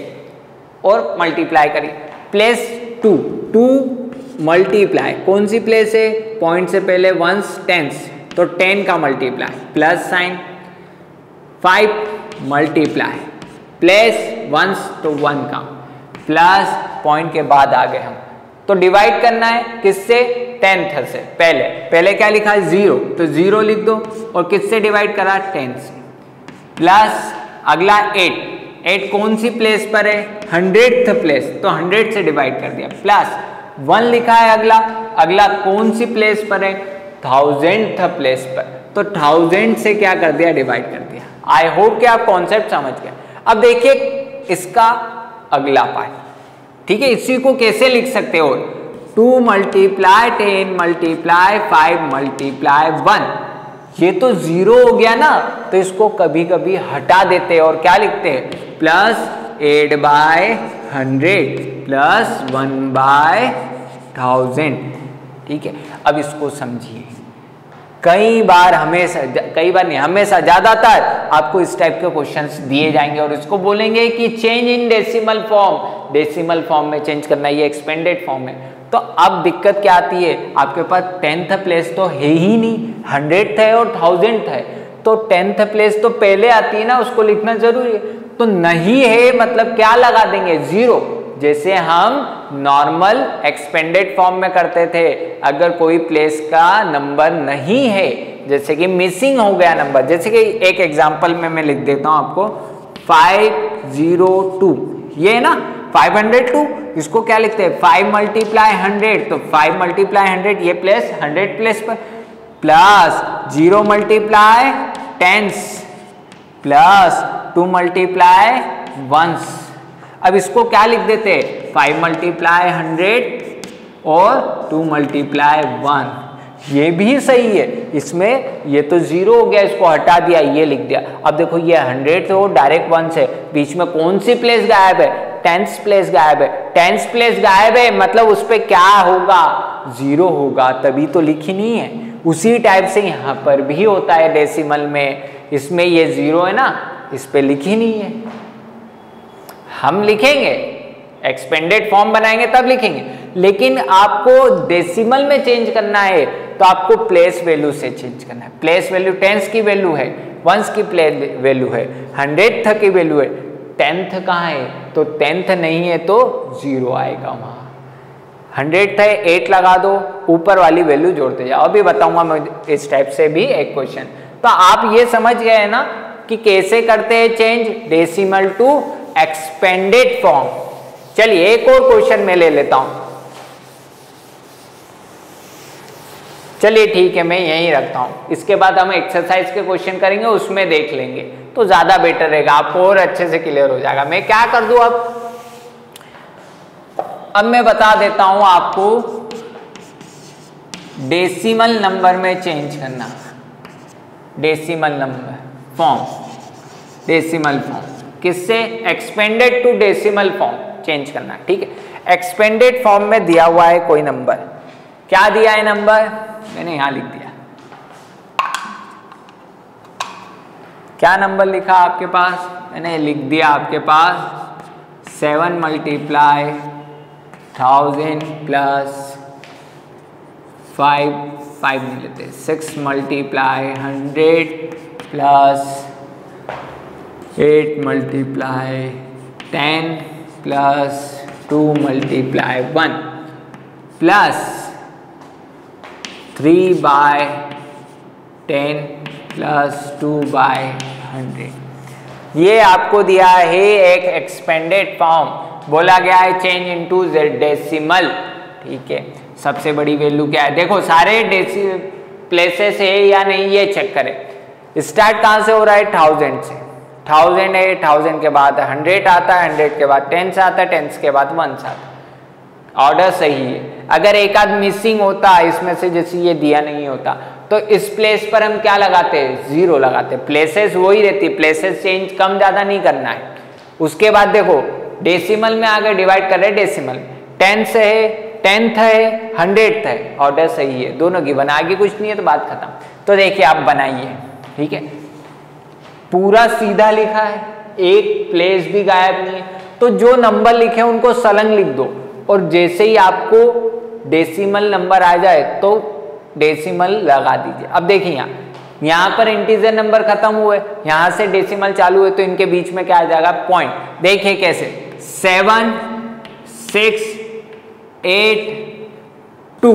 और मल्टीप्लाई करिए। प्लेस 2, 2 मल्टीप्लाई, कौन सी प्लेस है, पॉइंट से पहले वंस टेंस, तो 10 का multiply plus sign, 5 multiply place ones तो 1 का प्लस पॉइंट के बाद आ गए हम, तो डिवाइड करना है किससे, 10th से। पहले क्या लिखा है 0, तो 0 लिख दो और किससे डिवाइड करा, 10 से, प्लस अगला 8 कौन सी प्लेस पर है, 100th प्लेस, तो 100 से डिवाइड कर दिया, प्लस 1 लिखा है अगला कौन सी प्लेस पर है, 1000th प्लेस पर, तो 1000 से क्या कर दिया, डिवाइड कर दिया। आई होप कि आप कॉन्सेप्ट समझ गए। अब देखिए इसका अगला पार्ट, ठीक है, इसी को कैसे लिख सकते हो, 2 मल्टीप्लाई 10 मल्टीप्लाई 5 मल्टीप्लाई 1, ये तो 0 हो गया ना, तो इसको कभी कभी हटा देते हैं और क्या लिखते हैं, प्लस 8/100 प्लस 1/1000, ठीक है। अब इसको समझिए, कई बार नहीं, हमेशा ज्यादातर आपको इस टाइप के क्वेश्चंस दिए जाएंगे और इसको बोलेंगे कि change in decimal form, decimal form में चेंज करना, ये एक्सपेंडेड फॉर्म है। तो अब दिक्कत क्या आती है, आपके पास 10th प्लेस तो है ही नहीं, 100th है और 1000th है, तो 10th प्लेस तो पहले आती है ना, उसको लिखना जरूरी है, तो नहीं है मतलब क्या लगा देंगे, 0, जैसे हम नॉर्मल एक्सपेंडेड फॉर्म में करते थे। अगर कोई प्लेस का नंबर नहीं है, जैसे कि मिसिंग हो गया नंबर, जैसे कि एक एग्जांपल में मैं लिख देता हूं आपको, 502, ये है ना 502, इसको क्या लिखते हैं, 5 मल्टीप्लाई 100, तो 5 मल्टीप्लाई 100 ये प्लेस 100 प्लेस पर, प्लस 0 मल्टीप्लाई 10 प्लस 2 मल्टीप्लाई 1। अब इसको क्या लिख देते, 5 मल्टीप्लाई 100 और 2 मल्टीप्लाई 1, ये भी सही है। इसमें ये तो 0 हो गया, इसको हटा दिया, ये लिख दिया। अब देखो ये 100 तो डायरेक्ट 1 से, बीच में कौन सी प्लेस गायब है, 10th प्लेस गायब है, 10th प्लेस गायब है मतलब उस पर क्या होगा, 0 होगा, तभी तो लिखी नहीं है। उसी टाइप से यहाँ पर भी होता है डेसिमल में, इसमें ये 0 है ना, इस पे लिखी नहीं है, हम लिखेंगे एक्सपेंडेड फॉर्म बनाएंगे तब लिखेंगे, लेकिन आपको डेसिमल में चेंज करना है तो आपको प्लेस वैल्यू से चेंज करना है। प्लेस वैल्यू 10th की वैल्यू है, 1 की प्लेस वैल्यू है, 100th की वैल्यू है, 10th कहाँ है, तो 10th नहीं है तो 0 आएगा वहां। 100th है, 8 लगा दो, ऊपर वाली वैल्यू जोड़ते जाओ। अभी बताऊंगा मैं इस टाइप से भी एक क्वेश्चन। तो आप ये समझ गए ना कि कैसे करते हैं change decimal to expanded form. चलिए एक और क्वेश्चन मैं ले लेता हूं। चलिए ठीक है, मैं यहीं रखता हूं, इसके बाद हम एक्सरसाइज के क्वेश्चन करेंगे, उसमें देख लेंगे तो ज्यादा बेटर रहेगा, आपको और अच्छे से क्लियर हो जाएगा। मैं क्या कर दूं अब मैं बता देता हूं आपको डेसिमल नंबर में चेंज करना, decimal number form, decimal form किससे, expanded to decimal form change करना। ठीक है, एक्सपेंडेड फॉर्म में दिया हुआ है कोई नंबर, क्या दिया है नंबर, मैंने यहां लिख दिया, क्या नंबर लिखा आपके पास, मैंने लिख दिया आपके पास 7 मल्टीप्लाई 1000 प्लस 5 नहीं लेते, 6 multiply 100 plus 8 multiply 10 plus 2 multiply 1 plus 3/10 plus 2/100। ये आपको दिया है एक एक्सपेंडेड फॉर्म, बोला गया है चेंज इनटू डेसिमल। ठीक है, सबसे बड़ी वैल्यू क्या है, देखो सारे प्लेसेस है या नहीं ये चेक करें। स्टार्ट कहाँ से हो रहा है, 1000 से, 1000 है, 1000 के बाद 100 आता है, 100 के बाद 10 आता है, 10 के बाद 1 आता है, ऑर्डर सही है। अगर एक आध मिसिंग होता इसमें से, जैसे ये दिया नहीं होता, तो इस प्लेस पर हम क्या लगाते हैं, 0 लगाते, प्लेसेस वही रहती, प्लेसेस चेंज कम ज्यादा नहीं करना है। उसके बाद देखो डेसिमल में आगे डिवाइड कर रहे, डेसिमल 10 से है, 10th है, 100th है, ऑर्डर सही है, दोनों की बना, आगे कुछ नहीं है तो बात खत्म। तो देखिए आप बनाइए, ठीक है, पूरा सीधा लिखा है, एक प्लेस भी गायब नहीं है। तो जो नंबर लिखे उनको संलग्न लिख दो और जैसे ही आपको डेसिमल नंबर आ जाए तो डेसिमल लगा दीजिए। अब देखिए यहाँ पर इंटीजर नंबर खत्म हुए, यहाँ से डेसिमल चालू हुए, तो इनके बीच में क्या आ जाएगा? पॉइंट। देखिए कैसे 7 6 8 2।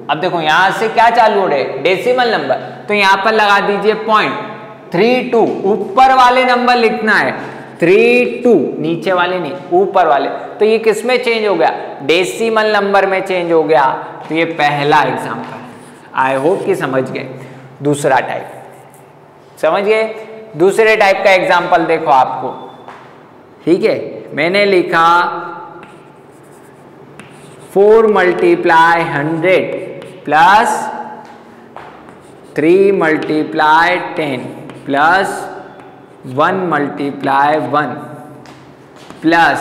अब देखो यहाँ से क्या चालू हो रहे? डेसिमल नंबर, तो यहाँ पर लगा दीजिए पॉइंट। 3 2 ऊपर वाले नंबर लिखना है, 3 2 नीचे वाले नहीं, ऊपर वाले। तो ये किस में चेंज हो गया? डेसिमल नंबर में चेंज हो गया। तो ये पहला एग्जाम्पल, आई होप कि समझ गए। दूसरा टाइप समझ गए? दूसरे टाइप का एग्जाम्पल देखो आपको, ठीक है। मैंने लिखा 4 multiply 100 plus 3 multiply 10 plus 1 multiply 1 plus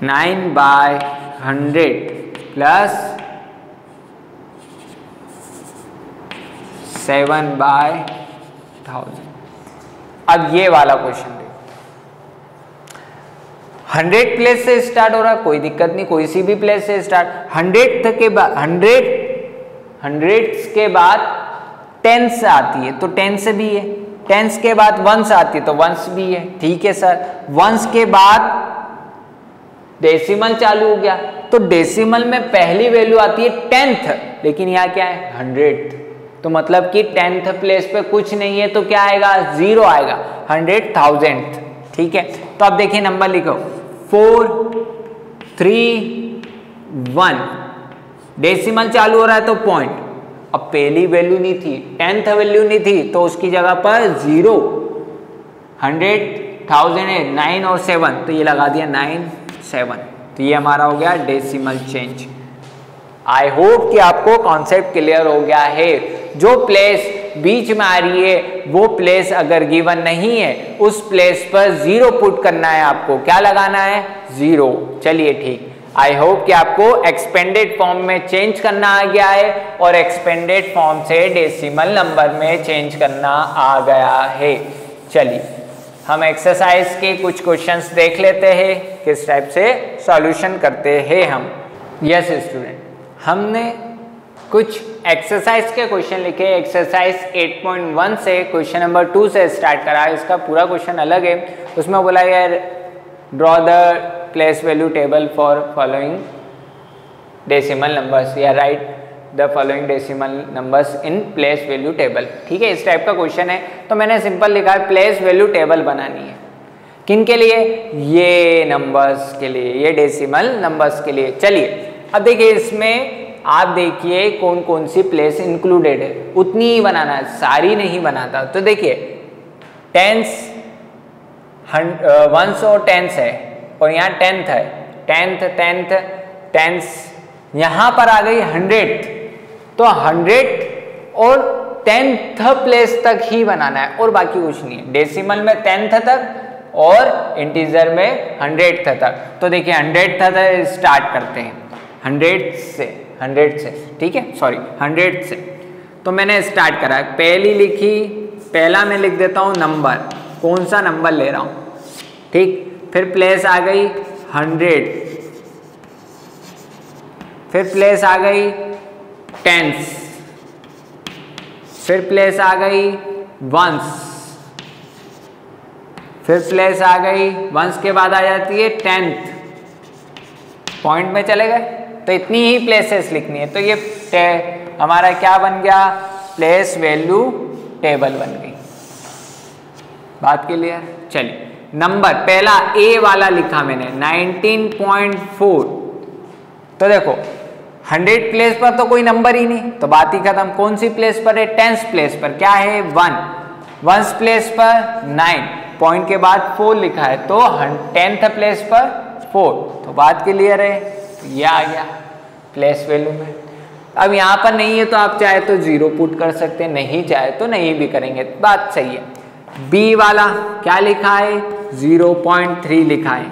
9/100 plus 7/1000। अब ये वाला क्वेश्चन देखो, 100 प्लेस से स्टार्ट हो रहा, कोई दिक्कत नहीं, कोई सी भी प्लेस से स्टार्ट। 100 के बाद 100 के बाद 10 आती है तो 10 भी है, 10 के बाद 1 आती है तो 1 भी है, ठीक है सर। 1 के बाद डेसिमल चालू हो गया, तो डेसिमल में पहली वैल्यू आती है 10th, लेकिन यहाँ क्या है? 100th। तो मतलब कि 10th प्लेस पे कुछ नहीं है तो क्या आएगा? 0 आएगा, 100,000th, ठीक है। तो अब देखिए नंबर लिखो 4 3 1, डेसिमल चालू हो रहा है तो पॉइंट। अब पहली वैल्यू नहीं थी, 10th वैल्यू नहीं थी, तो उसकी जगह पर 0, 100,000 है, 9 और 7, तो ये लगा दिया 9 7। तो ये हमारा हो गया डेसिमल चेंज। आई होप कि आपको कॉन्सेप्ट क्लियर हो गया है। जो प्लेस बीच में आ रही है वो प्लेस अगर गिवन नहीं है, उस प्लेस पर 0 पुट करना है आपको। क्या लगाना है? 0। चलिए ठीक, आई होप कि आपको एक्सपेंडेड फॉर्म में चेंज करना आ गया है और एक्सपेंडेड फॉर्म से डेसिमल नंबर में चेंज करना आ गया है। चलिए हम एक्सरसाइज के कुछ क्वेश्चंस देख लेते हैं, किस टाइप से सॉल्यूशन करते हैं हम। यस स्टूडेंट, हमने कुछ एक्सरसाइज के क्वेश्चन लिखे। एक्सरसाइज 8.1 से क्वेश्चन नंबर 2 से स्टार्ट करा है। इसका पूरा क्वेश्चन अलग है। उसमें बोला यार draw the place value table for following decimal numbers, या write the following decimal numbers in place value table. ठीक है, इस टाइप का क्वेश्चन है। तो मैंने सिंपल लिखा है प्लेस वैल्यू टेबल बनानी है। किन के लिए? ये नंबर्स के लिए, ये डेसिमल नंबर्स के लिए। चलिए अब देखिए इसमें आप देखिए कौन कौन सी प्लेस इंक्लूडेड है, उतनी ही बनाना है, सारी नहीं बनाता। तो देखिए टेंस, वंस और टेंस है, और यहाँ 10th है, 10th टेंस, यहाँ पर आ गई 100th, तो 100 और 10th प्लेस तक ही बनाना है और बाकी कुछ नहीं है। डेसिमल में 10th तक और इंटीजर में 100th तक। तो देखिए 100th तक स्टार्ट करते हैं, 100 से, ठीक है, सॉरी 100 से। तो मैंने स्टार्ट करा, पहली लिखी, पहला मैं लिख देता हूँ नंबर, कौन सा नंबर ले रहा हूँ, ठीक। फिर प्लेस आ गई 100, फिर प्लेस आ गई टेंस, फिर प्लेस आ गई वंस, फिर प्लेस आ गई वंस के बाद आ जाती है 10th। पॉइंट में चले गए, तो इतनी ही प्लेसेस लिखनी है। तो ये हमारा क्या बन गया? प्लेस वैल्यू टेबल बन गई। बात क्लियर? चलिए नंबर पहला ए वाला लिखा मैंने 19.4। तो देखो 100 प्लेस पर तो कोई नंबर ही नहीं, तो बात ही खत्म। कौन सी प्लेस पर है? 10th प्लेस पर क्या है? 1। वंस प्लेस पर 9, पॉइंट के बाद 4 लिखा है, तो 10th प्लेस पर 4। तो बात क्लियर है, तो ये आ गया प्लेस वैल्यू में। अब यहाँ पर नहीं है तो आप चाहे तो 0 पुट कर सकते हैं, नहीं चाहे तो नहीं भी करेंगे, बात सही है। बी वाला क्या लिखा है? 0.3 लिखा है।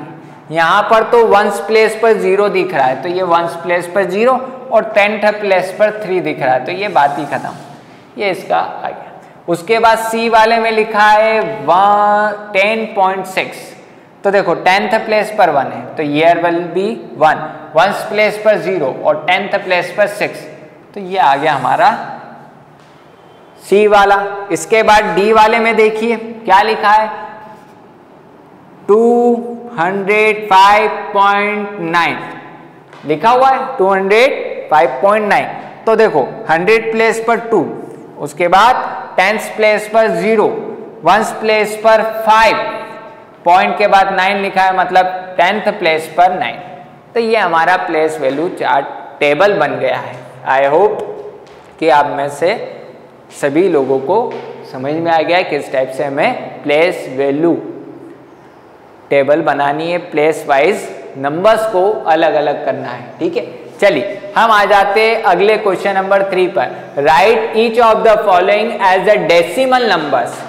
यहाँ पर तो वंस प्लेस पर 0 दिख रहा है, तो ये वंस प्लेस पर 0 और 10th प्लेस पर 3 दिख रहा है, तो ये बात ही खत्म, ये इसका आ गया। उसके बाद सी वाले में लिखा है 10.6, तो देखो 10th प्लेस पर 1 है तो year will be 1, 1st place पर 0 और 10th प्लेस पर 6, तो ये आ गया हमारा सी वाला। इसके बाद डी वाले में देखिए क्या लिखा है 205.9 लिखा हुआ है 205.9, तो देखो 100 प्लेस पर 2, उसके बाद 10th प्लेस पर 0, 1st प्लेस पर 5, पॉइंट के बाद 9 लिखा है मतलब 10th प्लेस पर 9, तो ये हमारा प्लेस वैल्यू चार्ट टेबल बन गया है। आई होप कि आप में से सभी लोगों को समझ में आ गया है किस टाइप से हमें प्लेस वैल्यू टेबल बनानी है, प्लेस वाइज नंबर्स को अलग अलग करना है। ठीक है, चलिए हम आ जाते हैं अगले क्वेश्चन नंबर 3 पर। Write each of the following as a decimal numbers.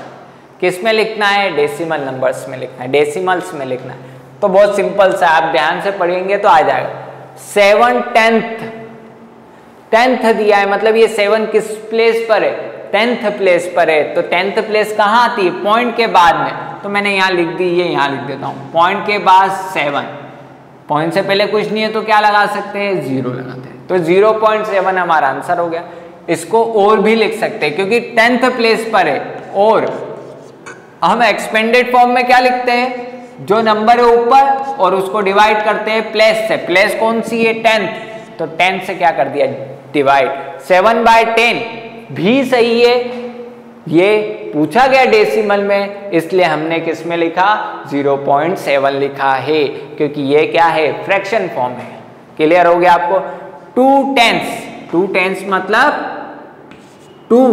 किस में लिखना है? डेसिमल नंबर्स में लिखना है, डेसिमल्स में लिखना है। तो बहुत सिंपल सा, आप ध्यान से पढ़ेंगे तो आ जाएगा। 7 10th दिया है, मतलब ये 7 किस प्लेस पर है? 10th प्लेस पर है। तो 10th प्लेस कहाँ आती है? पॉइंट के बाद में, तो मैंने यहाँ लिख दी, ये यहाँ लिख देता हूँ। पॉइंट के बाद 7, पॉइंट से पहले कुछ नहीं है तो क्या लगा सकते हैं? 0 लगाते हैं, तो 0.7 हमारा आंसर हो गया। इसको और भी लिख सकते हैं क्योंकि 10th प्लेस पर है, और हम एक्सपेंडेड फॉर्म में क्या लिखते हैं? जो नंबर है ऊपर और उसको डिवाइड करते हैं प्लेस से। प्लेस कौन सी है? 10th, तो 10 से क्या कर दिया? डिवाइड। 7/10 भी सही है, ये पूछा गया डेसिमल में, इसलिए हमने किस में लिखा? 0.7 लिखा है, क्योंकि ये क्या है? फ्रैक्शन फॉर्म है। क्लियर हो गया आपको? 2 टेंस मतलब 2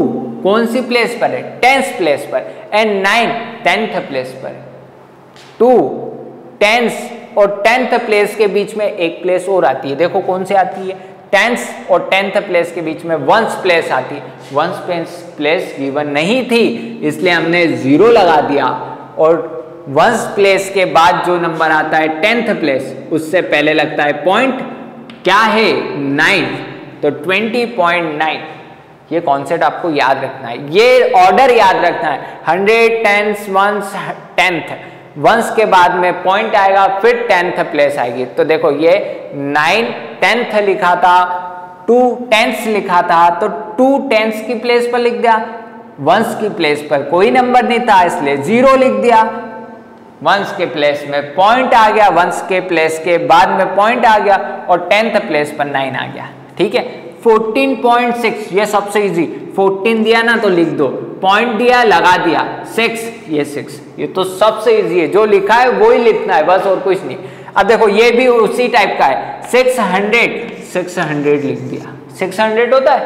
कौन सी प्लेस पर है? 10th प्लेस पर, एंड 9 10th प्लेस पर। 2 10th और 10th प्लेस के बीच में एक प्लेस और आती है, देखो कौन सी आती है? 10th और 10th प्लेस के बीच में 1st प्लेस आती है। 1st प्लेस गिवन नहीं थी, इसलिए हमने 0 लगा दिया, और 1st प्लेस के बाद जो नंबर आता है 10th प्लेस, उससे पहले लगता है पॉइंट, क्या है? 9, तो 20.9। ये कॉन्सेप्ट आपको याद रखना है, ये ऑर्डर याद रखना है। 100 10th 1st 10th, 1st के बाद में पॉइंट आएगा, फिर 10th प्लेस आएगी। तो देखो ये 9 10th लिखा था, 2 10th लिखा था, तो 2 10th की प्लेस पर लिख दिया, 1st की प्लेस पर कोई नंबर नहीं था इसलिए 0 लिख दिया। 1st के प्लेस में पॉइंट आ गया, 1st के प्लेस के बाद में पॉइंट आ गया, और 10th प्लेस पर 9 आ गया। ठीक है, 14.6 ये सबसे इजी। 14 दिया ना तो लिख दो, पॉइंट दिया लगा दिया, 6 ये 6, ये तो सबसे इजी है, जो लिखा है वो ही लिखना है बस, और कुछ नहीं। अब देखो ये भी उसी टाइप का है, 600 लिख दिया, 600 होता है,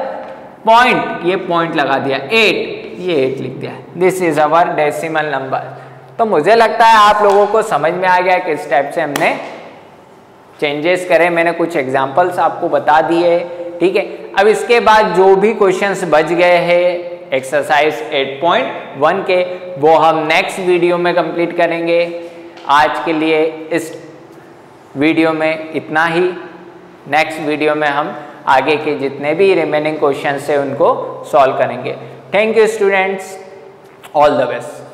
पॉइंट, ये पॉइंट लगा दिया, 8 ये 8 लिख दिया। This is our decimal number. तो मुझे लगता है आप लोगों को समझ में आ गया किस टाइप से हमने चेंजेस करे। मैंने कुछ एग्जांपल्स आपको बता दिए। ठीक है, अब इसके बाद जो भी क्वेश्चंस बच गए हैं एक्सरसाइज 8.1 के, वो हम नेक्स्ट वीडियो में कंप्लीट करेंगे। आज के लिए इस वीडियो में इतना ही। नेक्स्ट वीडियो में हम आगे के जितने भी रिमेनिंग क्वेश्चंस हैं उनको सॉल्व करेंगे। Thank you students, all the best.